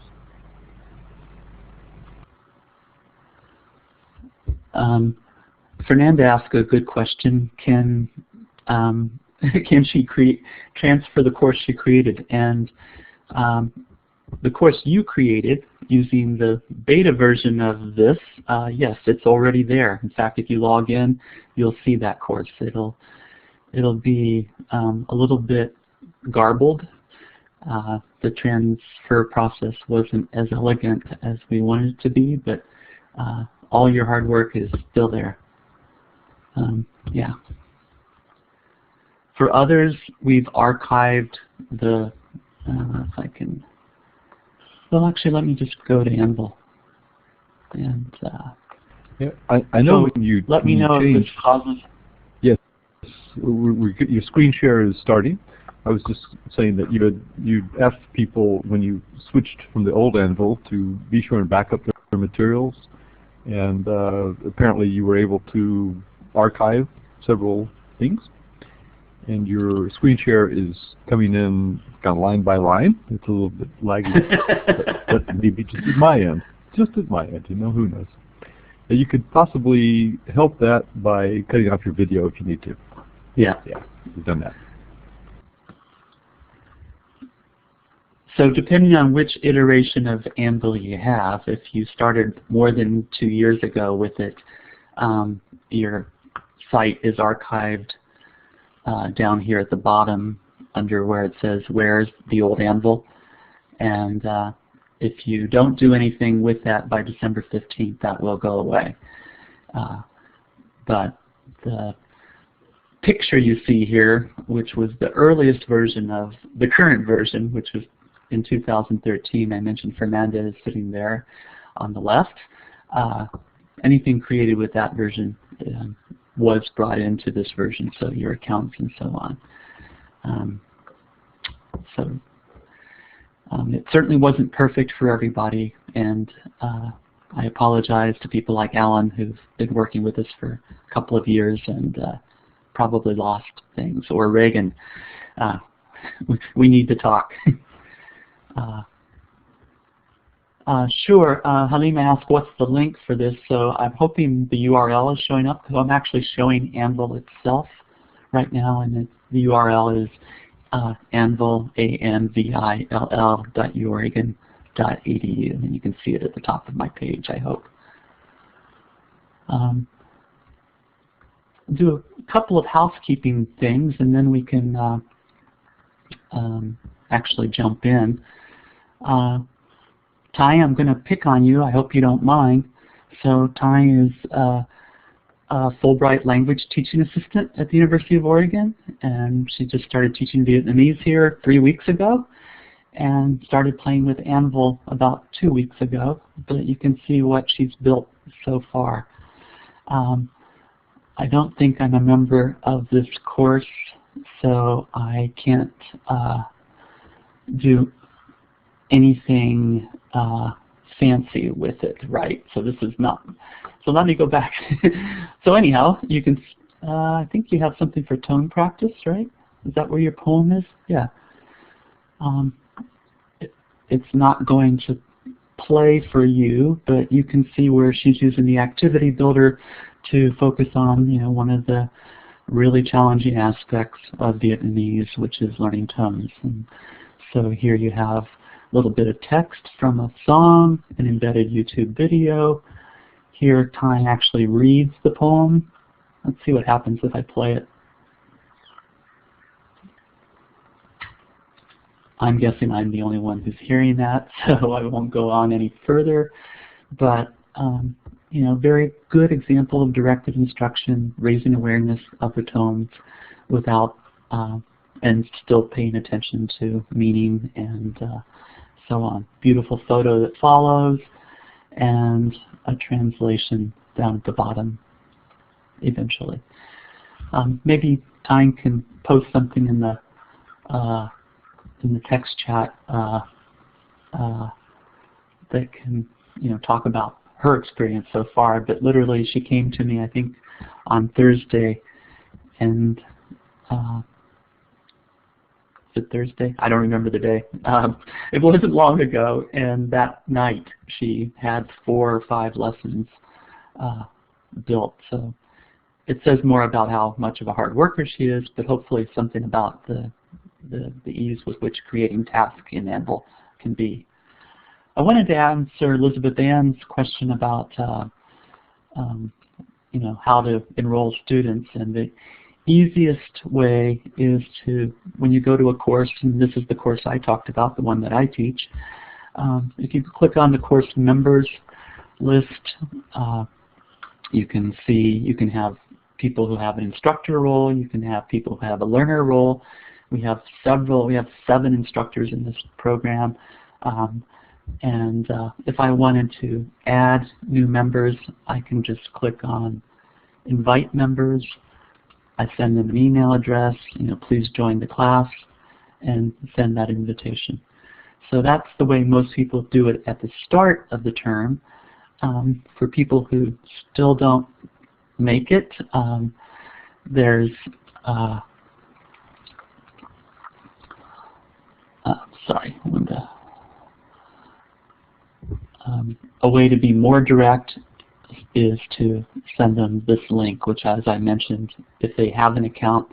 Fernanda asked a good question. Can she transfer the course she created? And the course you created using the beta version of this, yes, it's already there. In fact, if you log in, you'll see that course. It'll be a little bit garbled. The transfer process wasn't as elegant as we wanted it to be, but all your hard work is still there. Yeah. For others, we've archived the, if I can, well, actually, let me just go to Anvil. And yeah, I know so when you let me know if this causes. Yes, your screen share is starting. I was just saying that you'd asked people when you switched from the old Anvil to be sure and back up their materials, and apparently you were able to archive several things, and your screen share is coming in kind of line by line. It's a little bit laggy, but maybe just at my end. Just at my end, who knows. You could possibly help that by cutting off your video if you need to. Yeah. Yeah, you've done that. So depending on which iteration of Anvil you have, if you started more than 2 years ago with it, your site is archived down here at the bottom under where it says where's the old Anvil. And if you don't do anything with that by December 15th, that will go away. But the picture you see here, which was the earliest version of the current version, which was in 2013, I mentioned Fernanda is sitting there on the left. Anything created with that version was brought into this version, so your accounts and so on. It certainly wasn't perfect for everybody, and I apologize to people like Alan who've been working with us for a couple of years and probably lost things, or Reagan. We need to talk. Sure. Halima asked, what's the link for this? So I'm hoping the URL is showing up, because I'm actually showing Anvil itself right now, and the URL is Anvil, ANVILL.uoregon.edu, and you can see it at the top of my page, I hope. Do a couple of housekeeping things, and then we can actually jump in. Ty, I'm going to pick on you. I hope you don't mind. So Ty is a Fulbright language teaching assistant at the University of Oregon, and she just started teaching Vietnamese here 3 weeks ago, and started playing with Anvil about 2 weeks ago. But you can see what she's built so far. I don't think I'm a member of this course, so I can't do anything fancy with it, right? So this is not. So let me go back. So anyhow, you can. I think you have something for tone practice, right? Is that where your poem is? Yeah. It's not going to play for you, but you can see where she's using the activity builder to focus on, one of the really challenging aspects of Vietnamese, which is learning tones. And So here you have a little bit of text from a song, an embedded YouTube video. Here Ty actually reads the poem. Let's see what happens if I play it. I'm guessing I'm the only one who's hearing that, so I won't go on any further. But you know, very good example of directed instruction, raising awareness of the tones without and still paying attention to meaning and so on. Beautiful photo that follows, and a translation down at the bottom eventually. Maybe Tyne can post something in the text chat that can, you know, talk about her experience so far. But literally, she came to me, I think, on Thursday, and is it Thursday? I don't remember the day. It wasn't long ago, and that night she had 4 or 5 lessons built. So it says more about how much of a hard worker she is, but hopefully something about the ease with which creating tasks in Anvil can be. I wanted to answer Elizabeth Ann's question about you know, how to enroll students, and the easiest way is to, when you go to a course, and this is the course I talked about, the one that I teach, if you click on the course members list, you can see, you can have people who have an instructor role, you can have people who have a learner role. We have 7 instructors in this program. And if I wanted to add new members, I can just click on invite members. I send them an email address, you know, please join the class, and send that invitation. So that's the way most people do it at the start of the term. For people who still don't make it, there's sorry, a way to be more direct is to send them this link, which, as I mentioned, if they have an account,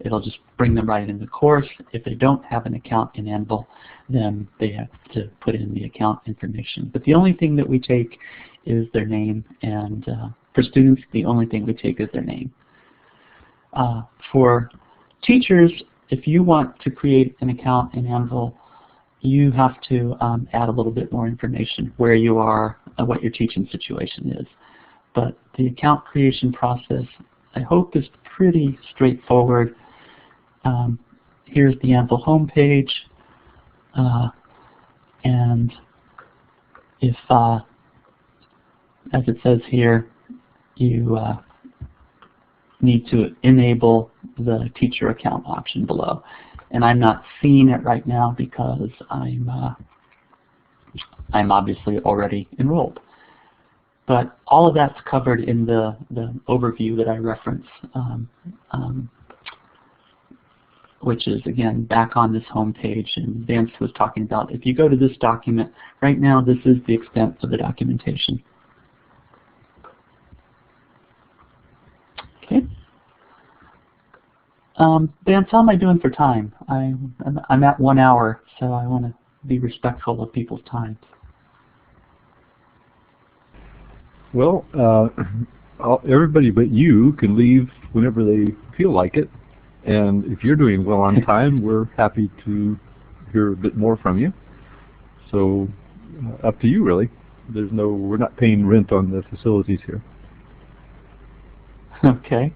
it'll just bring them right in the course. If they don't have an account in Anvil, then they have to put in the account information. But the only thing that we take is their name, and for students, the only thing we take is their name. For teachers, if you want to create an account in Anvil, you have to add a little bit more information, where you are, what your teaching situation is. But the account creation process, I hope, is pretty straightforward. Here's the Anvil homepage, and if, as it says here, you need to enable the teacher account option below. And I'm not seeing it right now because I'm obviously already enrolled. But all of that's covered in the overview that I reference, which is, again, back on this home page. And Vance was talking about, if you go to this document, right now this is the extent of the documentation. Okay. Vance, how am I doing for time? I'm at 1 hour, so I want to be respectful of people's time. Well, everybody but you can leave whenever they feel like it. And if you're doing well on time, we're happy to hear a bit more from you. So up to you, really. We're not paying rent on the facilities here. Okay.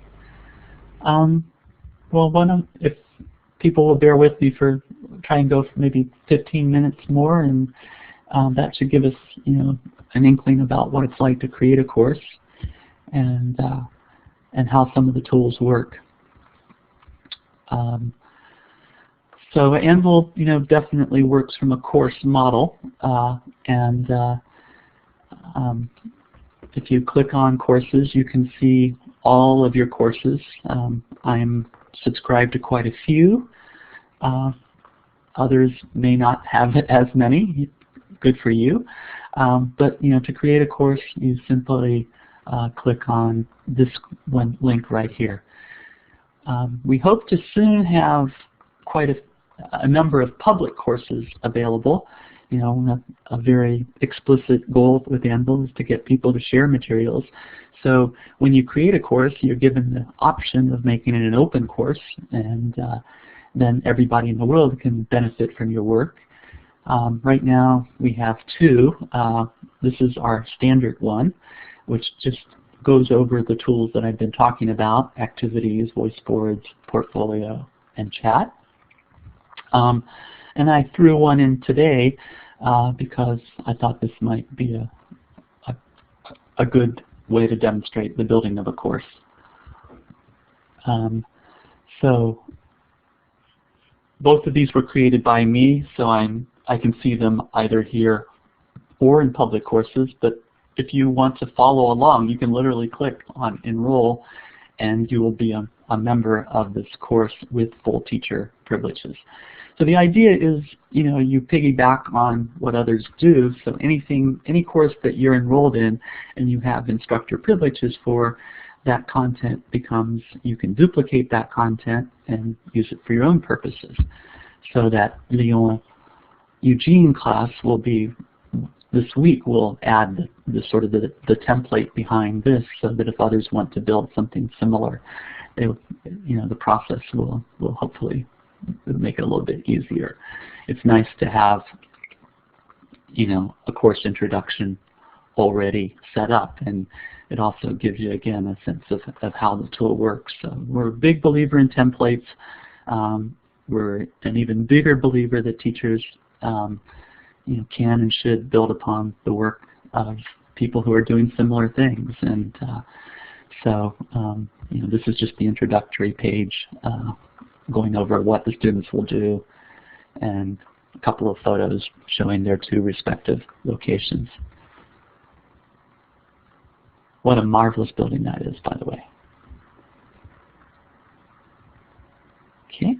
Well, if people will bear with me for try and go for maybe 15 minutes more, and that should give us, you know, an inkling about what it's like to create a course, and how some of the tools work. So Anvil, you know, definitely works from a course model, and if you click on courses, you can see all of your courses. I'm subscribed to quite a few. Others may not have as many. Good for you. But you know, to create a course, you simply click on this one link right here. We hope to soon have quite a number of public courses available. You know, a very explicit goal with Anvil is to get people to share materials. So when you create a course, you're given the option of making it an open course, and then everybody in the world can benefit from your work. Right now we have two. This is our standard one, which just goes over the tools that I've been talking about: activities, voice boards, portfolio, and chat. And I threw one in today because I thought this might be a good way to demonstrate the building of a course. So both of these were created by me, so I can see them either here or in public courses, but if you want to follow along, you can literally click on Enroll, and you will be a member of this course with full teacher privileges. So the idea is, you know, you piggyback on what others do. So any course that you're enrolled in and you have instructor privileges for, that content becomes, you can duplicate that content and use it for your own purposes. So that Lyon Eugene class will be, this week we'll add the sort of the template behind this, so that if others want to build something similar, they, you know, the process will hopefully make it a little bit easier. It's nice to have, you know, a course introduction already set up, and it also gives you, again, a sense of how the tool works. So we're a big believer in templates. We're an even bigger believer that teachers you know, can and should build upon the work of people who are doing similar things. And so you know, this is just the introductory page going over what the students will do, and a couple of photos showing their two respective locations. What a marvelous building that is, by the way. Okay,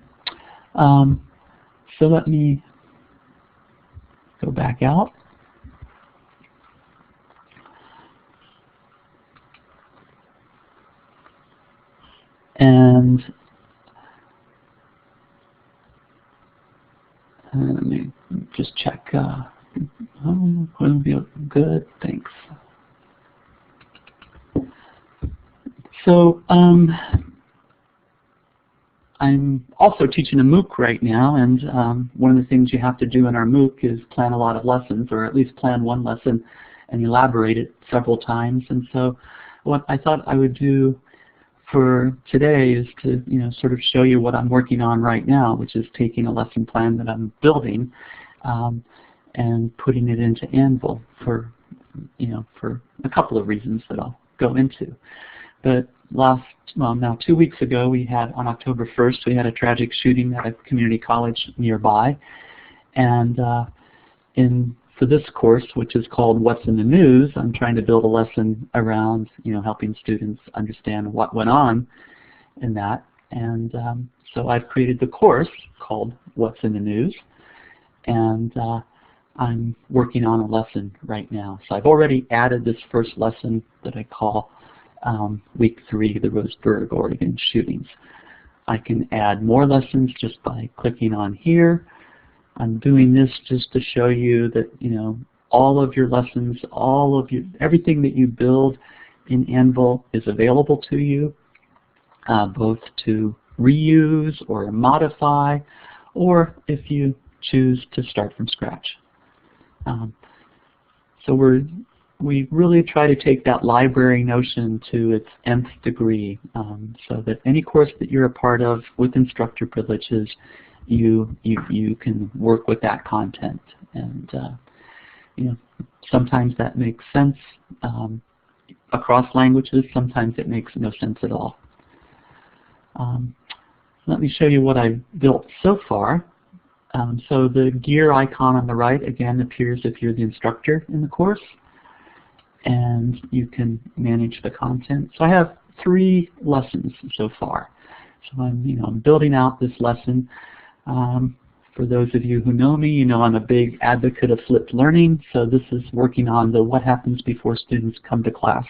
so let me go back out. And let me just check. Will be good. Thanks. So I'm also teaching a MOOC right now, and one of the things you have to do in our MOOC is plan a lot of lessons, or at least plan one lesson and elaborate it several times. And so what I thought I would do for today is to, you know, sort of show you what I'm working on right now, which is taking a lesson plan that I'm building and putting it into Anvil for, you know, for a couple of reasons that I'll go into. But now 2 weeks ago, we had, on October 1st, we had a tragic shooting at a community college nearby. And for this course, which is called What's in the News, I'm trying to build a lesson around, you know, helping students understand what went on in that. And so I've created the course called What's in the News, and I'm working on a lesson right now. So I've already added this first lesson that I call Week 3, the Roseburg, Oregon shootings. I can add more lessons just by clicking on here. I'm doing this just to show you that, you know, all of your lessons, everything that you build in Anvil is available to you, both to reuse or modify, or if you choose to start from scratch. So we really try to take that library notion to its nth degree, so that any course that you're a part of with instructor privileges, you can work with that content. And you know, sometimes that makes sense across languages, sometimes it makes no sense at all. Let me show you what I've built so far. So the gear icon on the right, again, appears if you're the instructor in the course, and you can manage the content. So I have 3 lessons so far. So I'm building out this lesson. For those of you who know me, you know I'm a big advocate of flipped learning. So this is working on the what happens before students come to class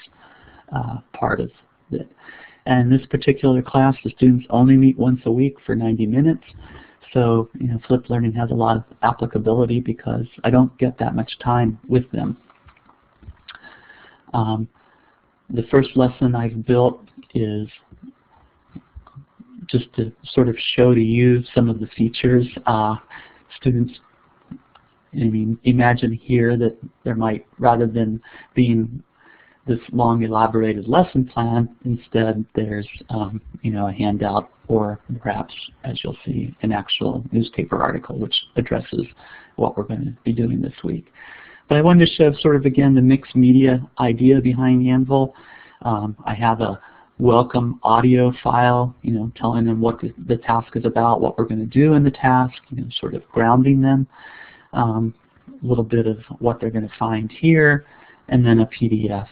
part of it. And in this particular class, the students only meet once a week for 90 minutes. So, flipped learning has a lot of applicability because I don't get that much time with them. The first lesson I've built is just to sort of show to you some of the features. Students, imagine here that there might, rather than being this long elaborated lesson plan, instead there's a handout, or perhaps, as you'll see, an actual newspaper article which addresses what we're going to be doing this week. But I wanted to show sort of, again, the mixed media idea behind Anvil. I have a welcome audio file, telling them what the task is about, what we're going to do in the task, sort of grounding them. A little bit of what they're going to find here, and then a PDF.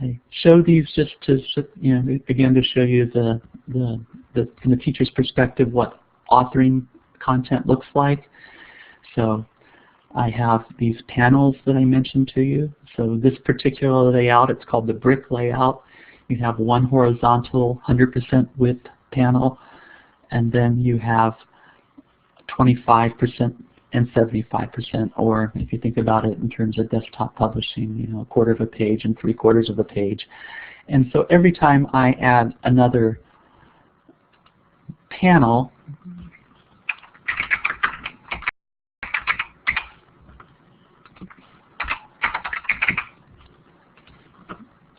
I show these just to, again, to show you from the teacher's perspective what authoring content looks like. So I have these panels that I mentioned to you. So this particular layout, it's called the brick layout. You have one horizontal 100% width panel, and then you have 25% and 75%, or if you think about it in terms of desktop publishing, a quarter of a page and 3/4 of a page. And so every time I add another panel,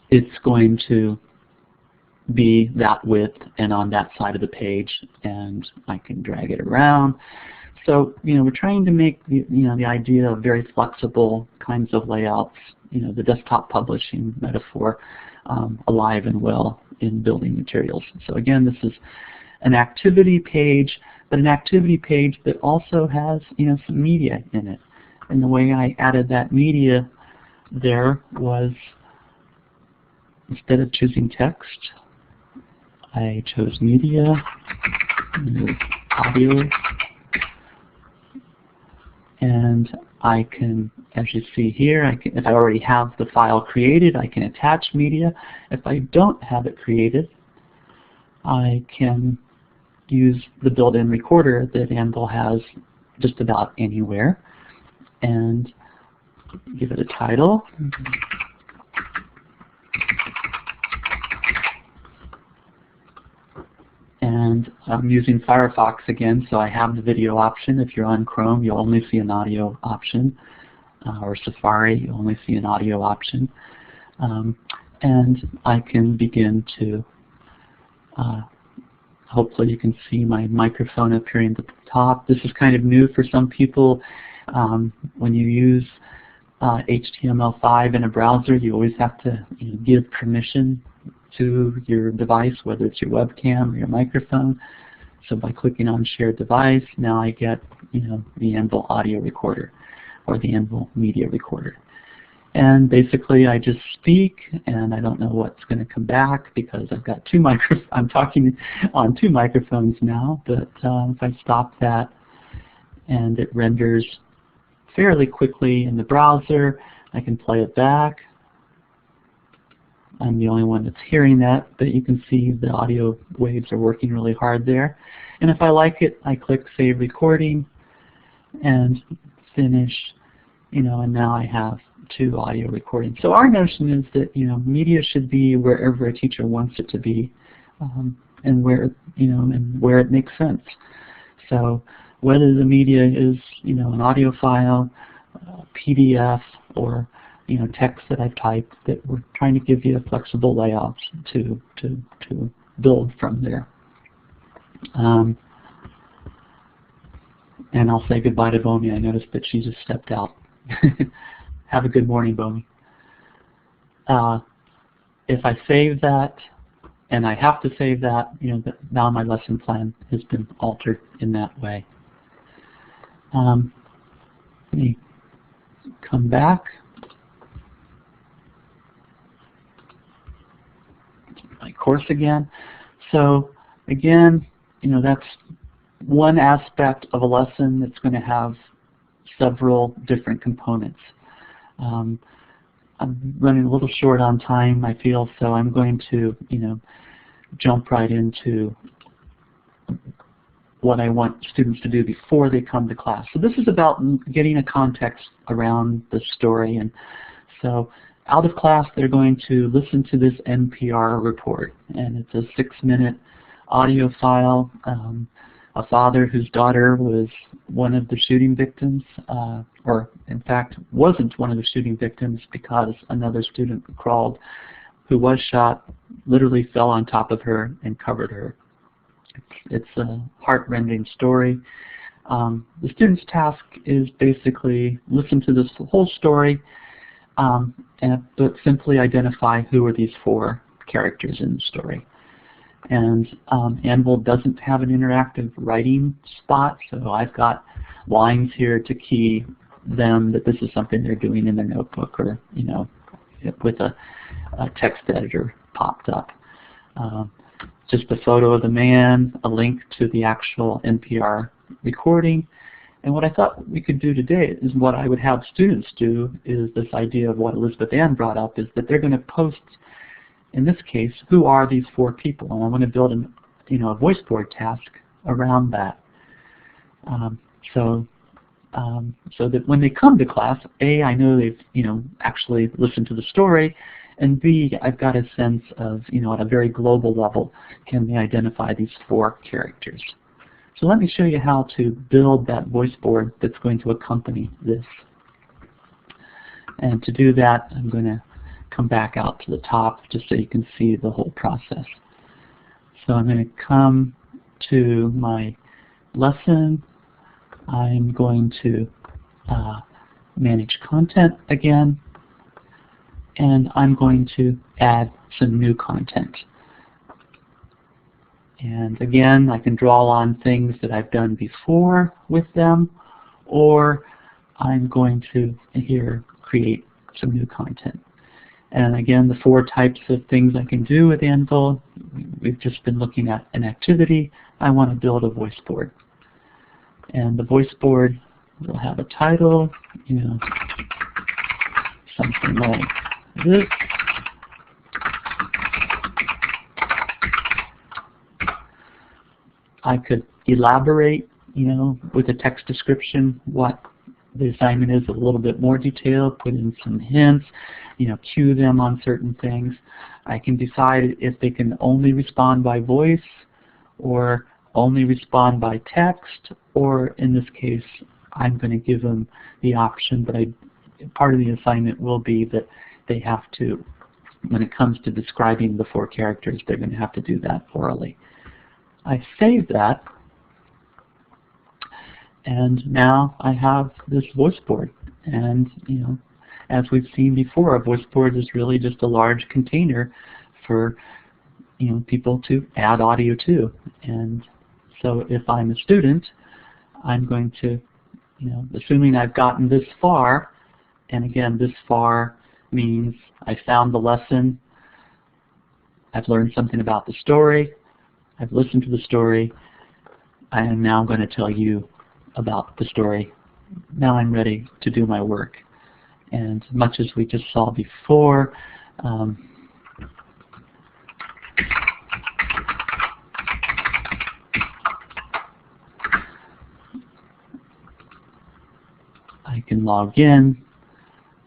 it's going to be that width and on that side of the page, and I can drag it around. So, we're trying to make the idea of very flexible kinds of layouts, the desktop publishing metaphor, alive and well in building materials. So again, this is an activity page, but an activity page that also has, some media in it. And the way I added that media there was, instead of choosing text, I chose media, audio, and I can, as you see here, if I already have the file created, I can attach media. If I don't have it created, I can use the built-in recorder that Anvil has just about anywhere and give it a title. And I'm using Firefox again, so I have the video option. If you're on Chrome, you'll only see an audio option, or Safari, you'll only see an audio option. And I can begin to, hopefully you can see my microphone appearing at the top. This is kind of new for some people. When you use HTML5 in a browser, you always have to give permission to your device, whether it's your webcam or your microphone. So by clicking on Shared Device, now I get the Anvil audio recorder or the Anvil media recorder. And basically I just speak, and I don't know what's going to come back because I've got I'm talking on 2 microphones now, but if I stop that, and it renders fairly quickly in the browser, I can play it back. I'm the only one that's hearing that, but you can see the audio waves are working really hard there. And if I like it, I click Save Recording and Finish, and now I have 2 audio recordings. So our notion is that, media should be wherever a teacher wants it to be, and where, and where it makes sense. So whether the media is, an audio file, PDF, or text that I've typed, that we're trying to give you flexible layouts to build from there. And I'll say goodbye to Bomi. I noticed that she just stepped out. Have a good morning, Bomi. If I save that, and I have to save that, now my lesson plan has been altered in that way. Let me come back. My course again. So again, that's one aspect of a lesson that's going to have several different components. I'm running a little short on time, I feel, so I'm going to, jump right into what I want students to do before they come to class. So this is about getting a context around the story. And so out of class, they're going to listen to this NPR report. And it's a 6-minute audio file. A father whose daughter was one of the shooting victims, or in fact wasn't one of the shooting victims because another student crawled who was shot, literally fell on top of her and covered her. It's a heart-rending story. The student's task is basically listen to this whole story, but simply identify who are these 4 characters in the story. And Anvil doesn't have an interactive writing spot, so I've got lines here to key them that this is something they're doing in their notebook, or with a text editor popped up. Just a photo of the man, a link to the actual NPR recording. And what I thought we could do today is what I would have students do is this idea of what Elizabeth Ann brought up, is that they're going to post, in this case, who are these 4 people? And I want to build a voice board task around that. So that when they come to class, A, I know they've actually listened to the story, and B, I've got a sense of, at a very global level, can they identify these 4 characters. So let me show you how to build that voice board that's going to accompany this. And to do that, I'm going to come back out to the top just so you can see the whole process. So I'm going to come to my lesson. I'm going to manage content again, and I'm going to add some new content. And again, I can draw on things that I've done before with them, or I'm going to here create some new content. And again, the 4 types of things I can do with Anvil. We've just been looking at an activity. I want to build a voice board. And the voice board will have a title, something like this. I could elaborate, with a text description what the assignment is, a little bit more detailed, put in some hints, cue them on certain things. I can decide if they can only respond by voice or only respond by text, or in this case, I'm going to give them the option, but part of the assignment will be that they have to, when it comes to describing the 4 characters, they're going to have to do that orally. I save that, and now I have this voice board. And as we've seen before, a voice board is really just a large container for people to add audio to. And so if I'm a student, I'm going to, assuming I've gotten this far, and again, this far means I found the lesson, I've learned something about the story, I've listened to the story, I am now going to tell you about the story. Now I'm ready to do my work. And much as we just saw before, I can log in,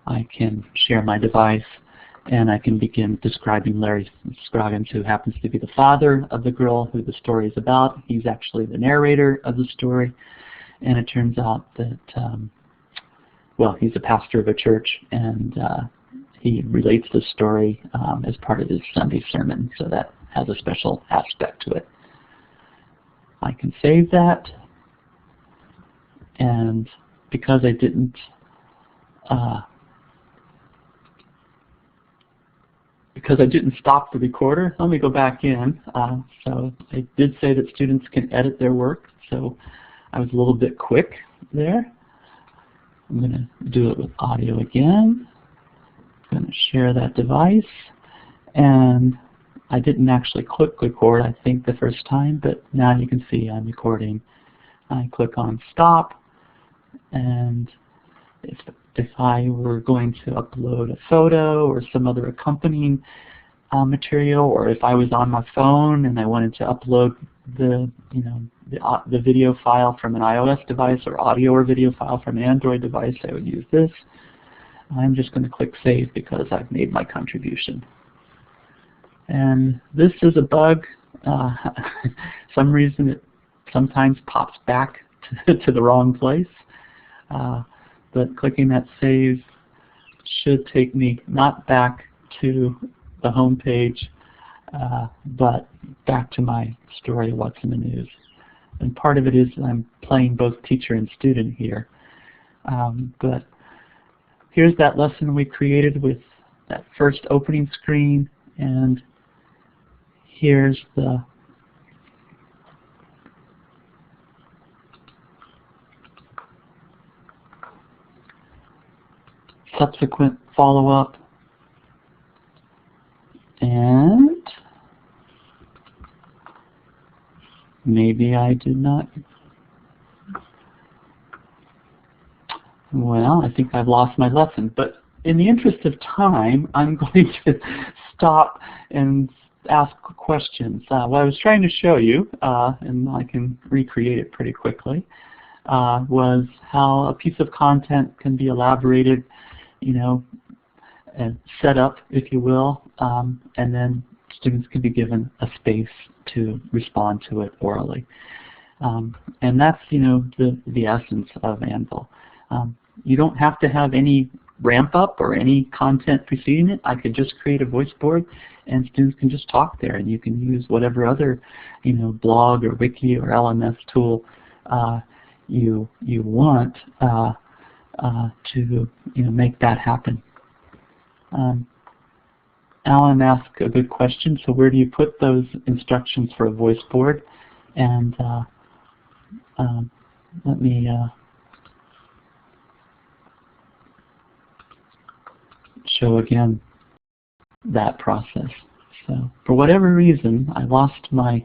I can share my device, and I can begin describing Larry Scroggins, who happens to be the father of the girl who the story is about. He's actually the narrator of the story, and it turns out that, well, he's a pastor of a church, and he relates the story as part of his Sunday sermon, so that has a special aspect to it. I can save that, and because I didn't stop the recorder, let me go back in. So I did say that students can edit their work, so I was a little bit quick there. I'm going to do it with audio again. I'm going to share that device, and I didn't actually click record, I think, the first time, but now you can see I'm recording. I click on stop, and if I were going to upload a photo or some other accompanying material, or if I was on my phone and I wanted to upload the the video file from an iOS device or audio or video file from an Android device, I would use this. I'm just going to click Save because I've made my contribution. And this is a bug. Some reason it sometimes pops back to the wrong place. But clicking that Save should take me not back to the home page, but back to my story, What's in the News. And part of it is I'm playing both teacher and student here. But here's that lesson we created with that first opening screen, and here's the subsequent follow-up. And maybe I did not. Well, I think I've lost my lesson. But in the interest of time, I'm going to stop and ask questions. What I was trying to show you, and I can recreate it pretty quickly, was how a piece of content can be elaborated, and set up, if you will, and then students can be given a space to respond to it orally. And that's, the essence of Anvil. You don't have to have any ramp up or any content preceding it. I could just create a voice board and students can just talk there, and you can use whatever other, blog or wiki or LMS tool you want to make that happen. Alan asked a good question. So where do you put those instructions for a voice board? And let me show again that process. So for whatever reason, I lost my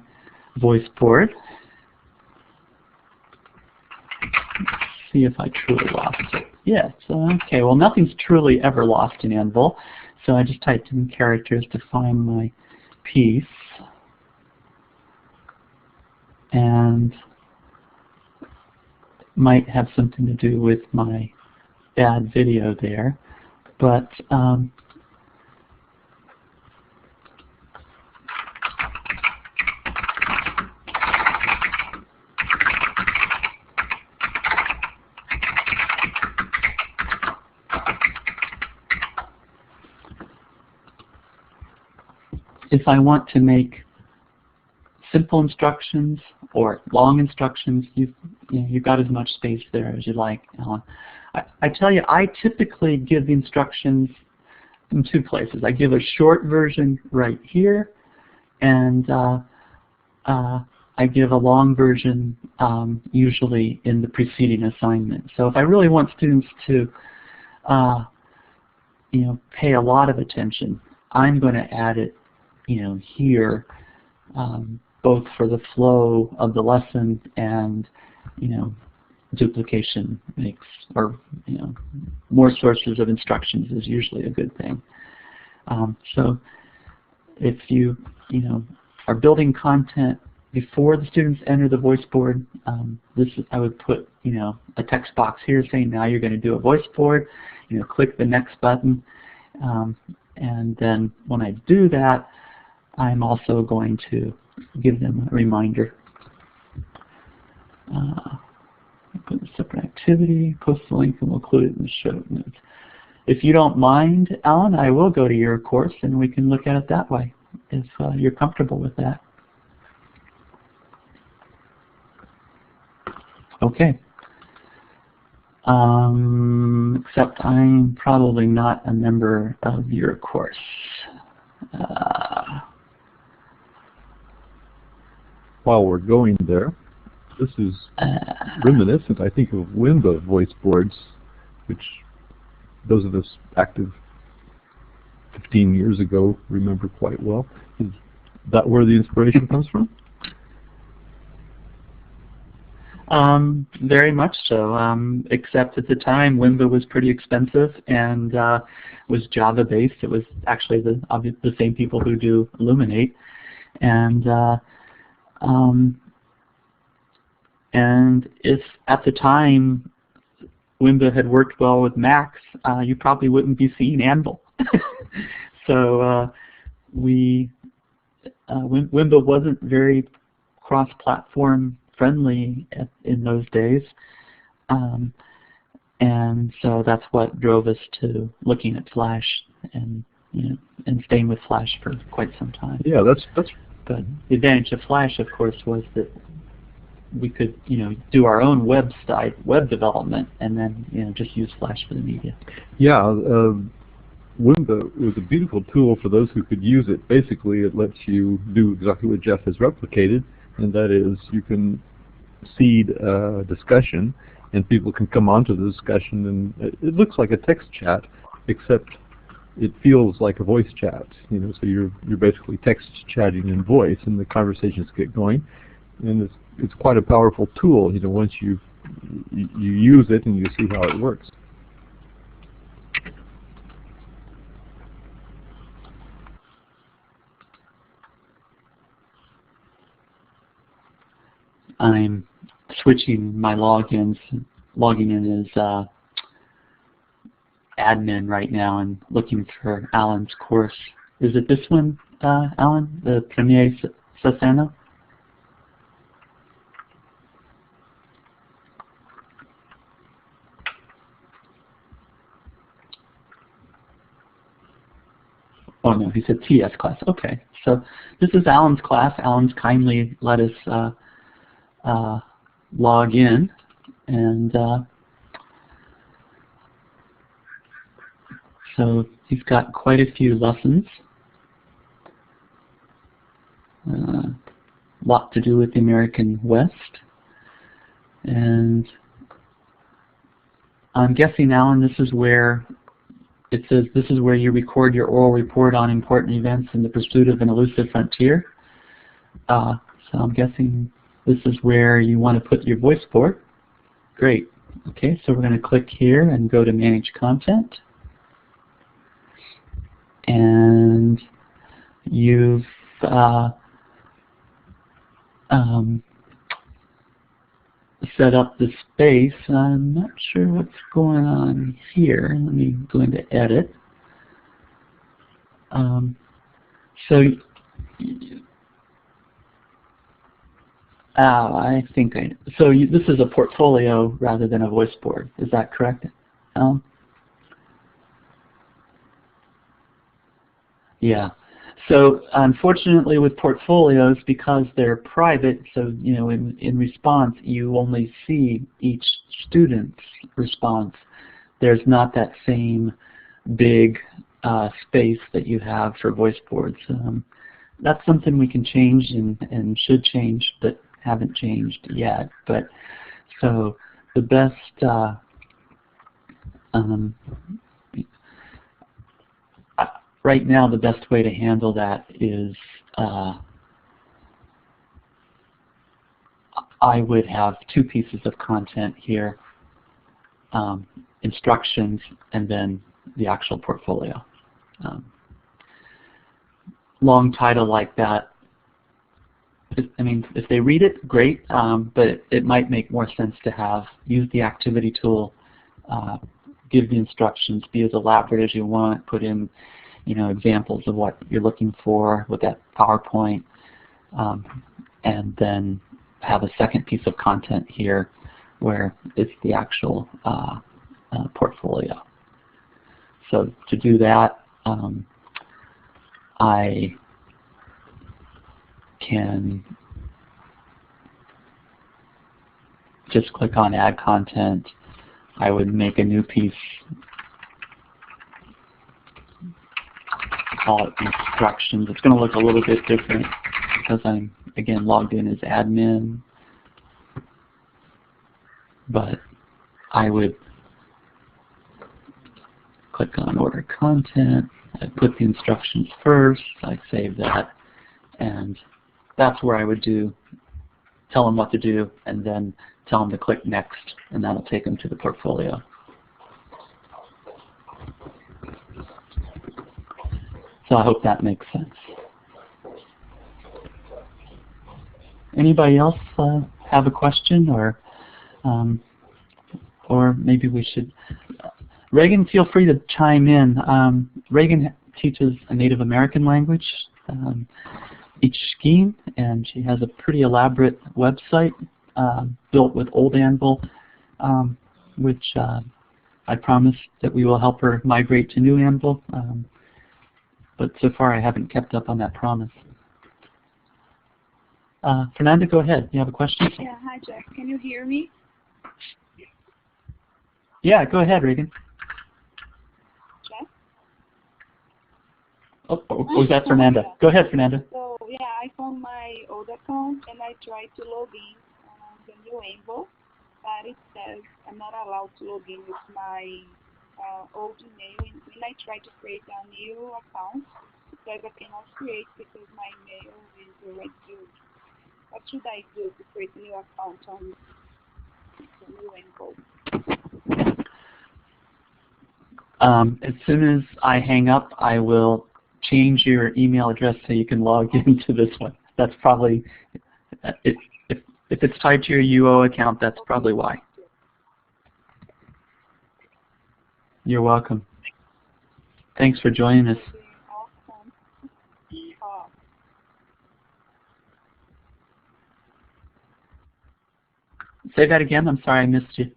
voice board. Let's see if I truly lost it. Yes, okay, well nothing's truly ever lost in Anvil. So I just typed in characters to find my piece. And might have something to do with my bad video there. But if I want to make simple instructions or long instructions, you've got as much space there as you like, Alan. I tell you, I typically give the instructions in two places. I give a short version right here, and I give a long version usually in the preceding assignment. So if I really want students to pay a lot of attention, I'm going to add it here, both for the flow of the lesson and duplication makes, or more sources of instructions is usually a good thing. So if you are building content before the students enter the voice board, I would put a text box here saying now you're going to do a voice board. Click the next button, and then when I do that, I'm also going to give them a reminder. Put a separate activity, post the link, and we'll include it in the show notes. If you don't mind, Alan, I will go to your course and we can look at it that way, if you're comfortable with that. Okay. Except I'm probably not a member of your course. While we're going there, this is reminiscent, I think, of WIMBA voice boards, which those of us active 15 years ago remember quite well. Is that where the inspiration comes from? Very much so, except at the time WIMBA was pretty expensive and was Java based. It was actually the same people who do Illuminate, and And if at the time Wimba had worked well with Macs, you probably wouldn't be seeing Anvil. So Wimba wasn't very cross-platform friendly in those days. And so that's what drove us to looking at Flash and staying with Flash for quite some time. Yeah, that's. But the advantage of Flash, of course, was that we could do our own web development and then just use Flash for the media. Yeah, Wimba was a beautiful tool for those who could use it. Basically, it lets you do exactly what Jeff has replicated, and that is you can seed a discussion, and people can come onto the discussion, and it looks like a text chat, except it feels like a voice chat. So you're basically text chatting in voice, and the conversations get going, and it's quite a powerful tool. Once you use it and you see how it works. I'm switching my logins. Logging in as admin right now and looking for Alan's course. Is it this one, Alan? The Premier Sasano? Oh no, he said TS class. Okay, so this is Alan's class. Alan's kindly let us log in, and so he's got quite a few lessons. Lot to do with the American West, and I'm guessing, Alan, this is where it says this is where you record your oral report on important events in the pursuit of an elusive frontier. So I'm guessing this is where you want to put your voice port. Great. Okay, so we're going to click here and go to Manage Content. And you've set up the space. I'm not sure what's going on here. Let me go into Edit. I think this is a portfolio rather than a voice board. Is that correct, Alan? Yeah. So unfortunately with portfolios, because they're private, so in response you only see each student's response. There's not that same big space that you have for voice boards. That's something we can change and should change, but haven't changed yet. But so the best right now, the best way to handle that is I would have two pieces of content here, instructions and then the actual portfolio. Long title like that, I mean, if they read it, great, but it might make more sense to use the activity tool, give the instructions, be as elaborate as you want, put in examples of what you're looking for with that PowerPoint, and then have a second piece of content here where it's the actual portfolio. So to do that, I can just click on Add Content. I would make a new piece, call it Instructions. It's going to look a little bit different because I'm, again, logged in as admin. But I would click on Order Content. I'd put the instructions first. I'd save that. And that's where I would tell them what to do, and then tell them to click Next, and that'll take them to the portfolio. So I hope that makes sense. Anybody else have a question, or maybe we should... Reagan, feel free to chime in. Reagan teaches a Native American language, Ichshkeen, and she has a pretty elaborate website built with old Anvil, which I promised that we will help her migrate to new Anvil, but so far I haven't kept up on that promise. Fernanda, go ahead. You have a question? Yeah, hi Jeff. Can you hear me? Yeah, go ahead, Reagan. Jeff? Oh, was that Fernanda? Go ahead, Fernanda. So yeah, I found my old account and I tried to log in on the new Anvil, but it says I'm not allowed to log in with my old email. And when I try to create a new account, it says I cannot create because my email is already used. What should I do to create a new account on the new Anvil? As soon as I hang up, I will change your email address so you can log into this one. That's probably, if it's tied to your UO account, that's probably why. You're welcome. Thanks for joining us. Say that again. I'm sorry, I missed you.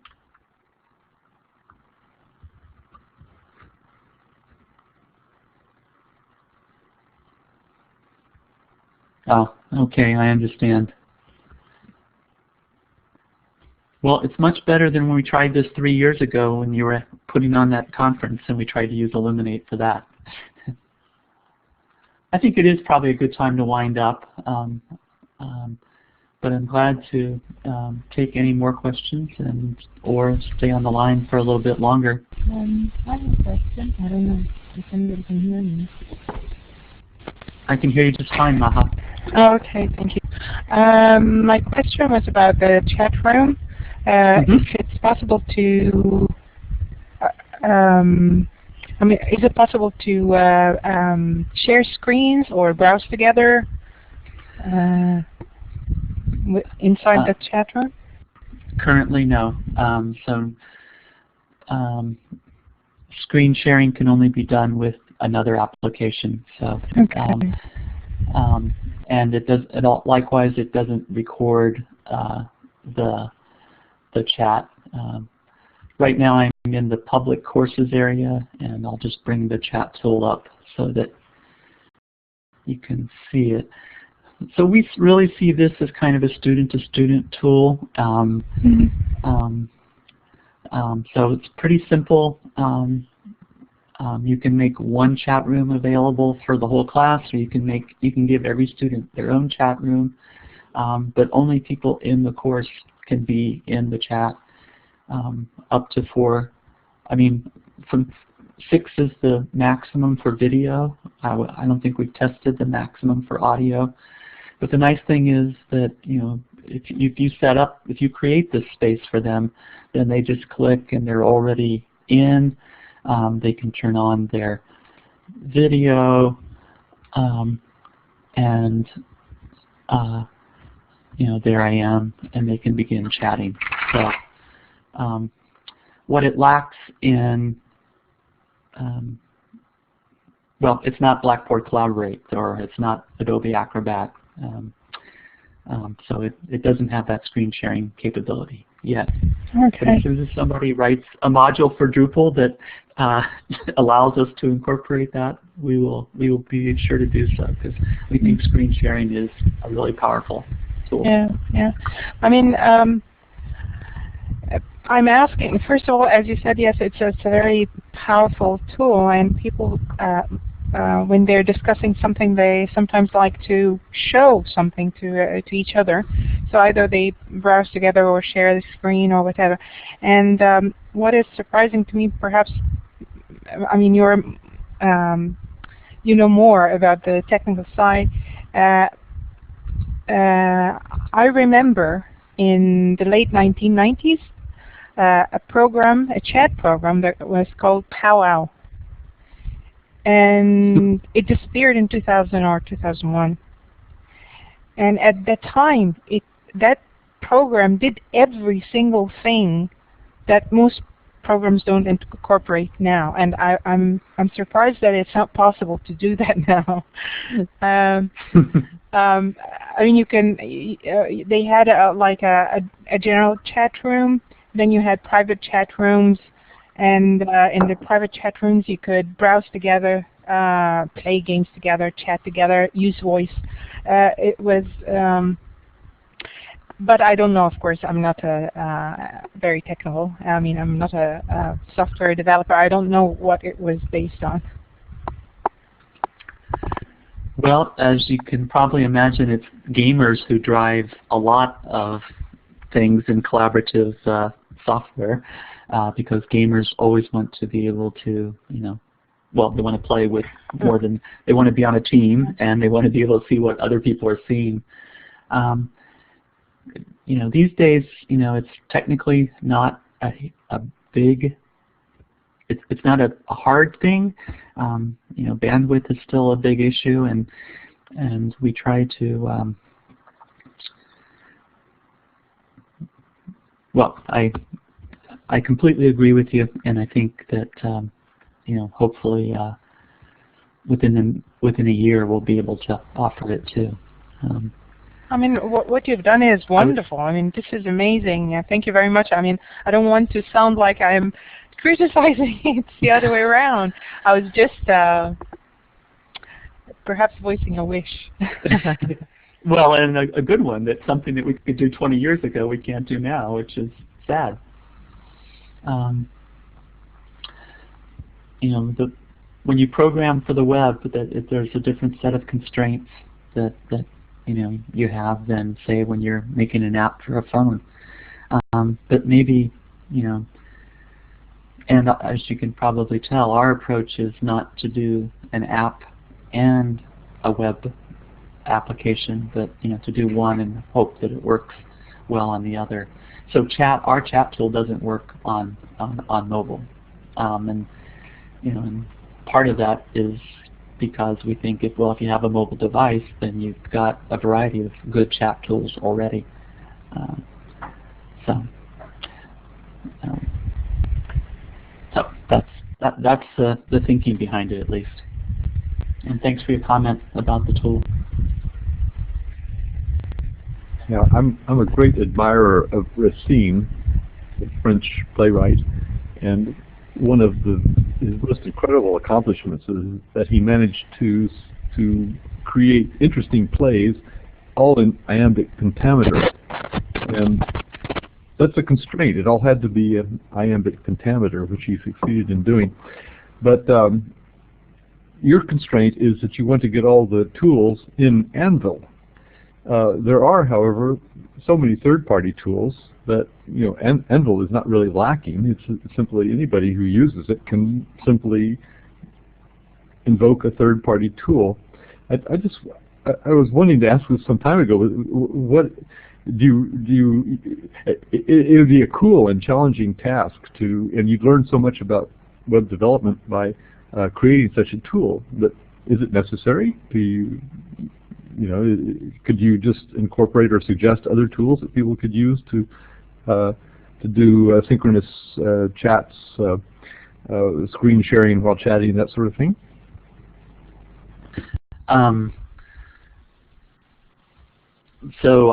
Oh, okay, I understand. Well, it's much better than when we tried this 3 years ago when you were putting on that conference and we tried to use Illuminate for that. I think it is probably a good time to wind up, but I'm glad to take any more questions or stay on the line for a little bit longer. I have a question. I don't know if anybody can hear me. I can hear you just fine, Maha. Oh, okay, thank you. My question was about the chat room. If it's possible to, I mean, is it possible to share screens or browse together inside the chat room? Currently, no. Screen sharing can only be done with another application. So, okay. And it does. Likewise, it doesn't record the chat. Right now, I'm in the public courses area, and I'll just bring the chat tool up so that you can see it. So we really see this as kind of a student-to-student tool. So it's pretty simple. You can make one chat room available for the whole class, or you can give every student their own chat room, but only people in the course can be in the chat. Up to 4. I mean, from 6 is the maximum for video. I don't think we've tested the maximum for audio. But the nice thing is that, you know, if you create this space for them, then they just click and they're already in. They can turn on their video, and you know, there I am, and they can begin chatting. So what it lacks in, well, it's not Blackboard Collaborate, or it's not Adobe Acrobat, so it doesn't have that screen sharing capability yet. Okay. But as soon as somebody writes a module for Drupal that allows us to incorporate that, we will be sure to do so, because we think screen sharing is a really powerful tool. Yeah, yeah. I mean, I'm asking, first of all, as you said, yes, it's a very powerful tool, and people, when they're discussing something, they sometimes like to show something to each other. So either they browse together or share the screen or whatever. And what is surprising to me, perhaps, I mean, you know more about the technical side. I remember in the late 1990s, a chat program that was called Powwow. And it disappeared in 2000 or 2001. And at that time, that program did every single thing that most programs don't incorporate now, and I'm surprised that it's not possible to do that now. I mean, you can. They had like a general chat room. Then you had private chat rooms, and in the private chat rooms you could browse together, play games together, chat together, use voice. It was. But I don't know, of course, I'm not very technical. I mean, I'm not a software developer. I don't know what it was based on. Well, as you can probably imagine, it's gamers who drive a lot of things in collaborative software, because gamers always want to be able to, well, they want to play with more than, they want to be on a team, and they want to be able to see what other people are seeing. These days, it's technically not a big, it's not a hard thing. Bandwidth is still a big issue, and we try to, well, I completely agree with you, and I think that, hopefully within a year we'll be able to offer it too. I mean, what you've done is wonderful. I mean, this is amazing. Thank you very much. I mean, I don't want to sound like I'm criticizing. It's the other way around. I was just perhaps voicing a wish. Well, and a good one. That's something that we could do 20 years ago we can't do now, which is sad. When you program for the web, there's a different set of constraints that you have than, say, when you're making an app for a phone. But maybe, and as you can probably tell, our approach is not to do an app and a web application, but to do one and hope that it works well on the other. So our chat tool doesn't work on mobile, and part of that is because we think if you have a mobile device, then you've got a variety of good chat tools already. So that's the thinking behind it, at least. And thanks for your comment about the tool. Yeah, I'm a great admirer of Racine, the French playwright, and one of his most incredible accomplishments is that he managed to create interesting plays, all in iambic pentameter, and that's a constraint. It all had to be an iambic pentameter, which he succeeded in doing. But your constraint is that you want to get all the tools in Anvil. There are, however, so many third-party tools that Anvil is not really lacking. It's simply anybody who uses it can simply invoke a third-party tool. I was wanting to ask this some time ago. What it would be a cool and challenging task and you'd learn so much about web development by creating such a tool. But is it necessary? Could you just incorporate or suggest other tools that people could use to do synchronous chats, screen sharing while chatting, that sort of thing? So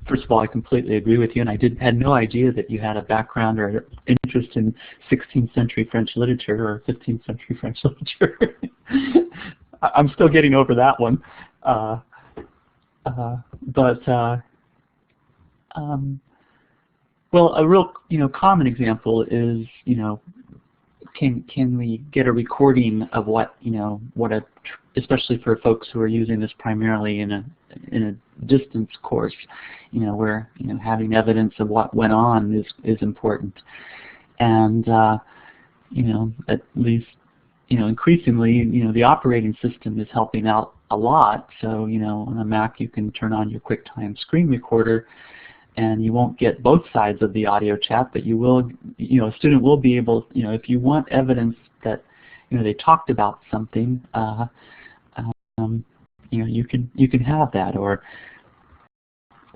first of all, I completely agree with you, and I had no idea that you had a background or interest in 16th century French literature or 15th century French literature. I'm still getting over that one. Well, a real common example is can we get a recording of what especially for folks who are using this primarily in a distance course, where having evidence of what went on is important, and at least increasingly the operating system is helping out a lot. So on a Mac you can turn on your QuickTime screen recorder, and you won't get both sides of the audio chat, but you will, a student will be able, if you want evidence that they talked about something, you can have that, or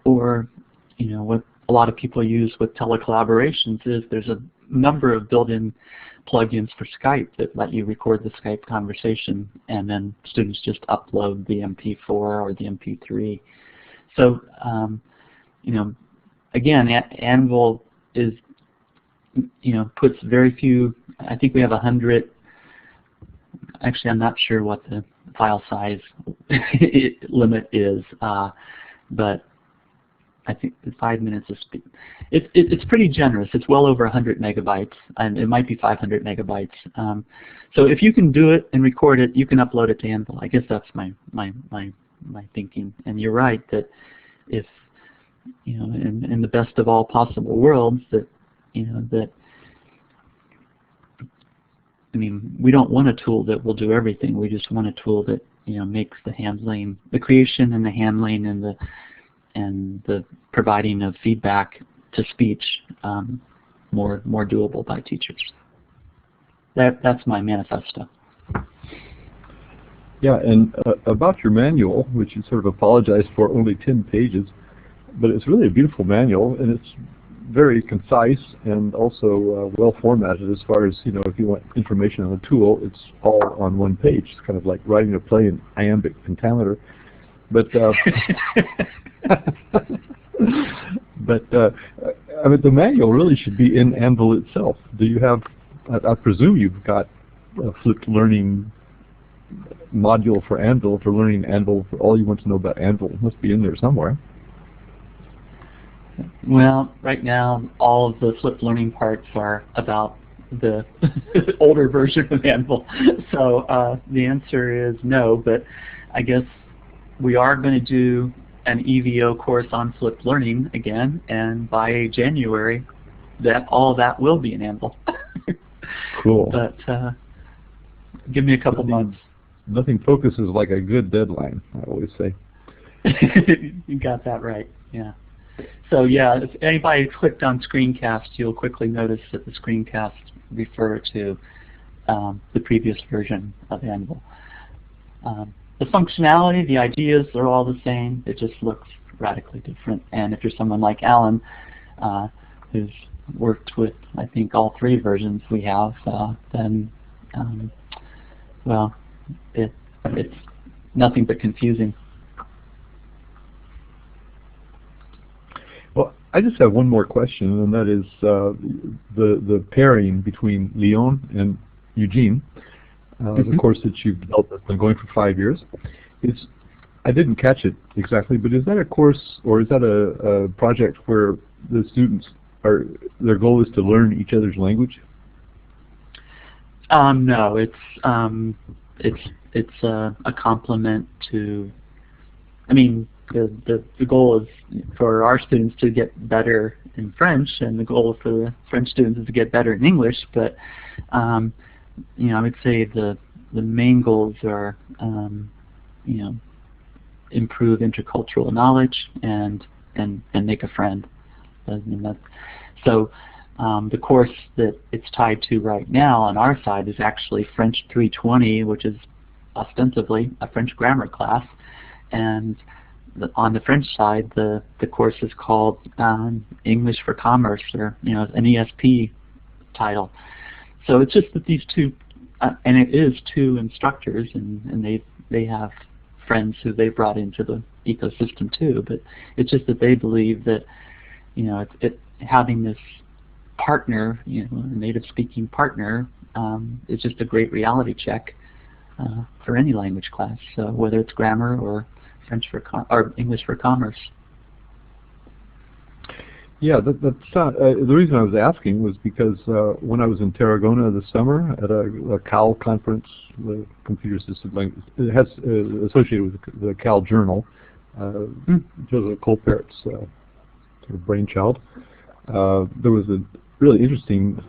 what a lot of people use with telecollaborations is there's a number of built-in plugins for Skype that let you record the Skype conversation, and then students just upload the MP4 or the MP3. So, again, Anvil is, puts very few. I think we have 100. Actually, I'm not sure what the file size limit is, but I think 5 minutes of speed. It's pretty generous. It's well over 100 megabytes, and it might be 500 megabytes. So if you can do it and record it, you can upload it to Anvil. I guess that's my thinking. And you're right that if in the best of all possible worlds, that we don't want a tool that will do everything. We just want a tool that makes the handling, the creation and the handling and the providing of feedback to speech more doable by teachers. That's my manifesto. Yeah, and about your manual, which you sort of apologized for, only 10 pages, but it's really a beautiful manual, and it's very concise and also well formatted as far as, if you want information on the tool, it's all on one page. It's kind of like writing a play in iambic pentameter. But the manual really should be in Anvil itself. Do you have, I presume you've got a flipped learning module for Anvil, for learning Anvil, for all you want to know about Anvil. It must be in there somewhere. Well, right now, all of the flipped learning parts are about the older version of Anvil. So the answer is no, but I guess we are going to do an EVO course on flipped learning again, and by January, all that will be in Anvil. Cool. But give me a couple months. Nothing focuses like a good deadline, I always say. You got that right, yeah. So yeah, if anybody clicked on screencast, you'll quickly notice that the screencasts refer to the previous version of Anvil. The functionality, the ideas are all the same. It just looks radically different. And if you're someone like Alan, who's worked with, I think, all 3 versions we have, then, well, it's nothing but confusing. Well, I just have one more question, and that is the pairing between Leon and Eugene. The course that you've developed that's been going for 5 years. I didn't catch it exactly, but is that a course, or is that a project where the students their goal is to learn each other's language? No, it's a complement to. I mean, the goal is for our students to get better in French, and the goal for the French students is to get better in English. But I would say the main goals are, improve intercultural knowledge and make a friend. So the course that it's tied to right now on our side is actually French 320, which is ostensibly a French grammar class, and on the French side, the course is called English for Commerce, or an ESP title. So it's just that these two, and it is 2 instructors, and they have friends who they brought into the ecosystem too. But it's just that they believe that having this partner, a native-speaking partner, is just a great reality check for any language class. So whether it's grammar or French or English for Commerce. Yeah, that's the reason I was asking was because when I was in Tarragona this summer at a CAL conference, the computer assisted language, it has associated with the CAL journal, Joseph Colpert's sort of brainchild. There was a really interesting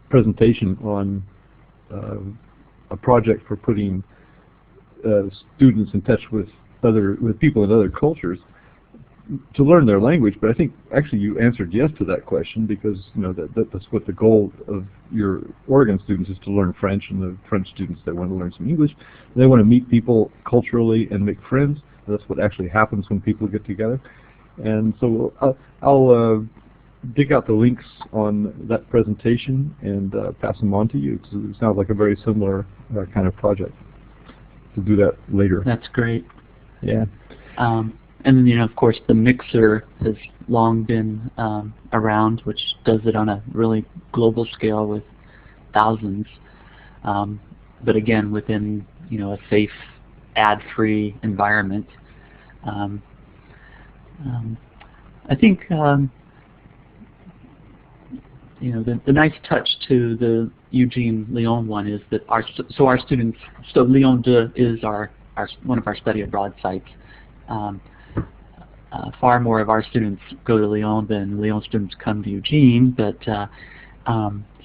presentation on a project for putting students in touch with people in other cultures. to learn their language, but I think actually you answered yes to that question, because that's what the goal of your Oregon students is, to learn French, and the French students that want to learn some English, they want to meet people culturally and make friends. That's what actually happens when people get together. And so I'll dig out the links on that presentation and pass them on to you. It sounds like a very similar kind of project. We'll do that later. That's great. Yeah. And then, of course, the mixer has long been around, which does it on a really global scale with thousands. But again, within a safe, ad-free environment. I think the nice touch to the Eugene Lyon one is that our students. So Lyon 2 is one of our study abroad sites. Far more of our students go to Lyon than Lyon students come to Eugene, but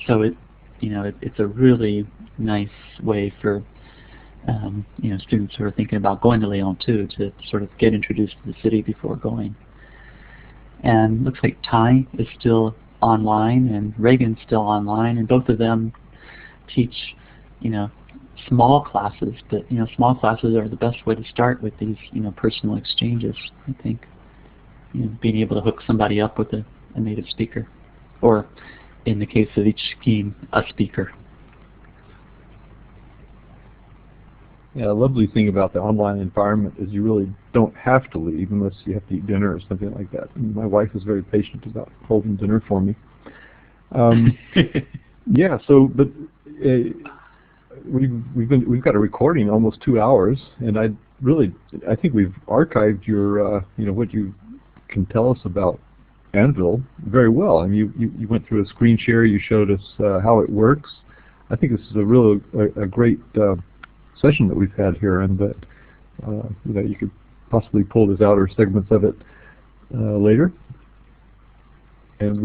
so it's a really nice way for students who are thinking about going to Lyon 2 to sort of get introduced to the city before going. And looks like Ty is still online and Reagan's still online, and both of them teach small classes, but small classes are the best way to start with these personal exchanges, I think. Being able to hook somebody up with a native speaker, or in the case of each scheme, a speaker. Yeah, a lovely thing about the online environment is you really don't have to leave unless you have to eat dinner or something like that. And my wife is very patient about holding dinner for me. Yeah, so but we've got a recording almost 2 hours, and I think we've archived your what you can tell us about Anvil very well. I mean, you went through a screen share, you showed us how it works. I think this is a great session that we've had here, and that you could possibly pull this out or segments of it later. And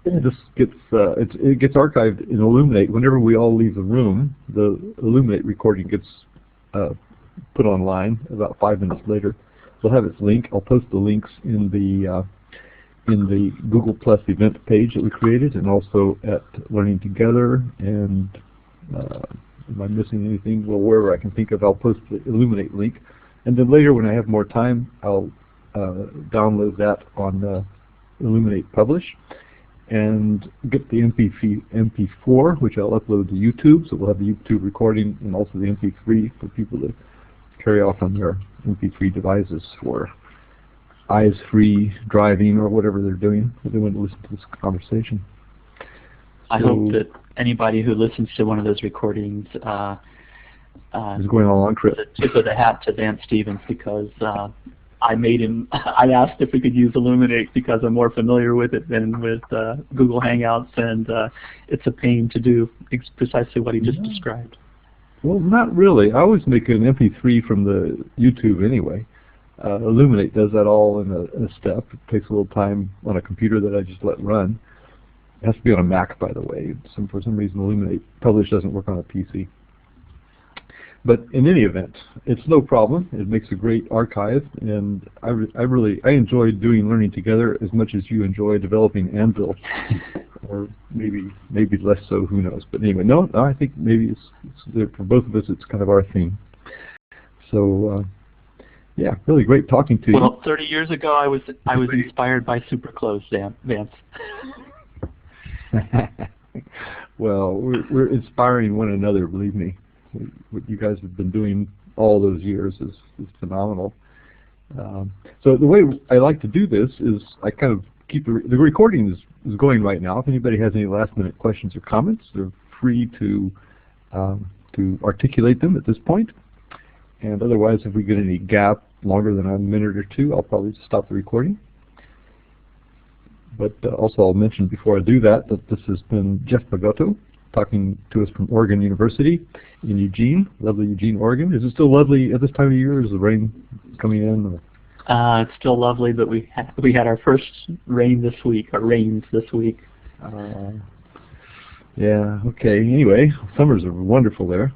this gets it gets archived in Illuminate. Whenever we all leave the room, the Illuminate recording gets put online about 5 minutes later. We'll have its link. I'll post the links in the Google Plus event page that we created, and also at Learning2gether. And am I missing anything? Well, wherever I can think of, I'll post the Illuminate link. And then later, when I have more time, I'll download that on Illuminate Publish, and get the MP4, which I'll upload to YouTube. So we'll have the YouTube recording and also the MP3 for people to carry off on their MP3 devices for eyes-free driving or whatever they're doing if they want to listen to this conversation. I hope that anybody who listens to one of those recordings is going along, Chris. A tip of the hat to Vance Stevens, because I asked if we could use Illuminate because I'm more familiar with it than with Google Hangouts, and it's a pain to do precisely what he just described. Well, not really. I always make an MP3 from the YouTube anyway. Illuminate does that all in a step. It takes a little time on a computer that I just let run. It has to be on a Mac, by the way. For some reason, Illuminate Publish doesn't work on a PC. But in any event, it's no problem. It makes a great archive, and I enjoy doing Learning2gether as much as you enjoy developing Anvil, or maybe less so. Who knows? But anyway, no, I think maybe it's for both of us. It's kind of our thing. So yeah, really great talking to you. Well, 30 years ago, I was inspired by Superclose, Vance. Well, we're inspiring one another. Believe me. What you guys have been doing all those years is phenomenal. So the way I like to do this is I kind of keep the recording is going right now. If anybody has any last-minute questions or comments, they're free to articulate them at this point. And otherwise, if we get any gap longer than a minute or two, I'll probably just stop the recording. But also I'll mention before I do that this has been Jeff Magoto, talking to us from Oregon University in Eugene, lovely Eugene, Oregon. Is it still lovely at this time of year? Is the rain coming in? It's still lovely, but we had our first rains this week. Yeah. Okay. Anyway, summers are wonderful there.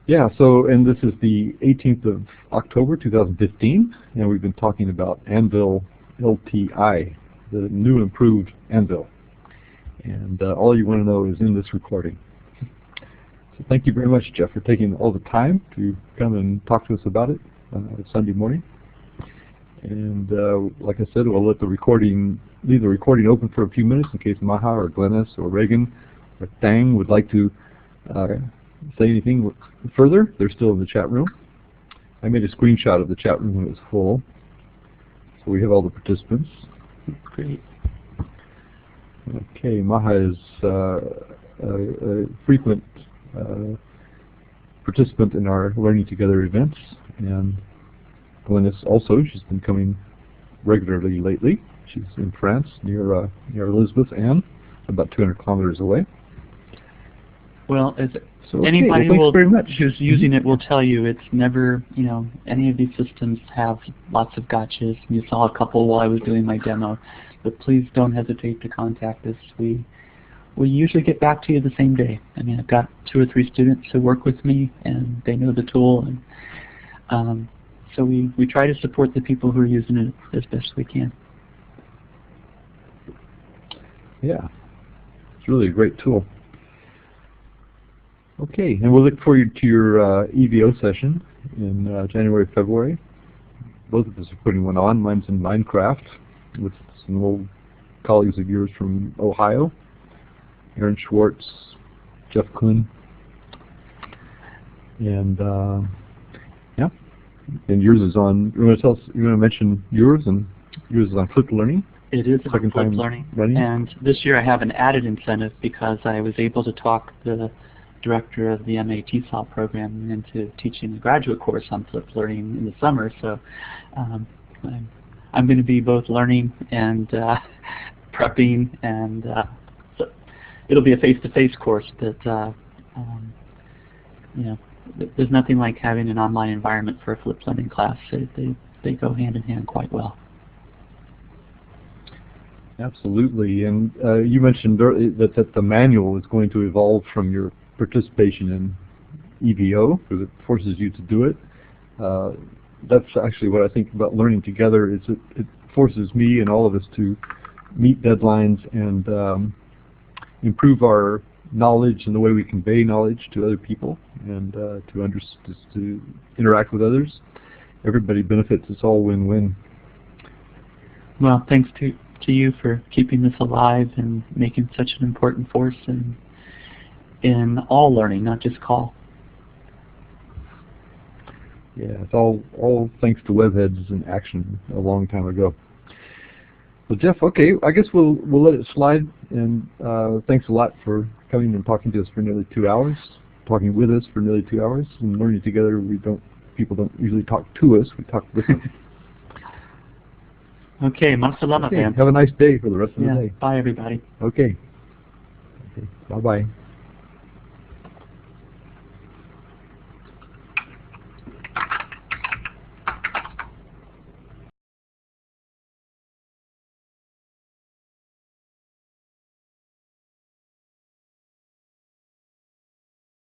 Yeah, so, and this is the 18th of October 2015, and we've been talking about ANVILL-LTI, the new improved Anvil. And all you want to know is in this recording. So thank you very much, Jeff, for taking all the time to come and talk to us about it Sunday morning. And like I said, we'll let the recording, leave the recording open for a few minutes in case Maha or Glennis or Reagan or Thang would like to say anything further. They're still in the chat room. I made a screenshot of the chat room when it was full. So we have all the participants. Great. Okay, Maha is a frequent participant in our Learning Together events, and Glennis also. She's been coming regularly lately. She's in France near Elizabeth Ann, about 200 kilometers away. Well, as So, anybody who's Mm-hmm. using it will tell you, it's never, any of these systems have lots of gotchas. You saw a couple while I was doing my demo, but please don't hesitate to contact us. We usually get back to you the same day. I mean, I've got 2 or 3 students who work with me, and they know the tool, and so we try to support the people who are using it as best we can. Yeah, it's really a great tool. Okay, and we'll look forward to your EVO session in January, February. Both of us are putting one on. Mine's in Minecraft with some old colleagues of yours from Ohio, Aaron Schwartz, Jeff Kuhn, and yeah. And yours is on. You want to tell us? You want to mention yours? And yours is on flipped learning. It is Second flipped time learning, running? and this year I have an added incentive because I was able to talk the director of the MA TESOL program into teaching a graduate course on flipped learning in the summer. So I'm going to be both learning and prepping, and so it'll be a face-to-face course. But there's nothing like having an online environment for a flipped learning class. They go hand in hand quite well. Absolutely, and you mentioned that the manual is going to evolve from your participation in EVO, because it forces you to do it. That's actually what I think about Learning Together, is it forces me and all of us to meet deadlines and improve our knowledge and the way we convey knowledge to other people, and to interact with others. Everybody benefits. It's all win-win. Well, thanks to you for keeping this alive and making such an important force in all learning, not just call. Yeah, it's all thanks to Webheads in action a long time ago. Well, Jeff, okay, I guess we'll let it slide, and thanks a lot for coming and talking to us for nearly 2 hours, talking with us for nearly 2 hours. And Learning Together, people don't usually talk to us, we talk with them. Okay, masalama, Okay, man. have a nice day for the rest of the day. Bye, everybody. Okay. Bye-bye.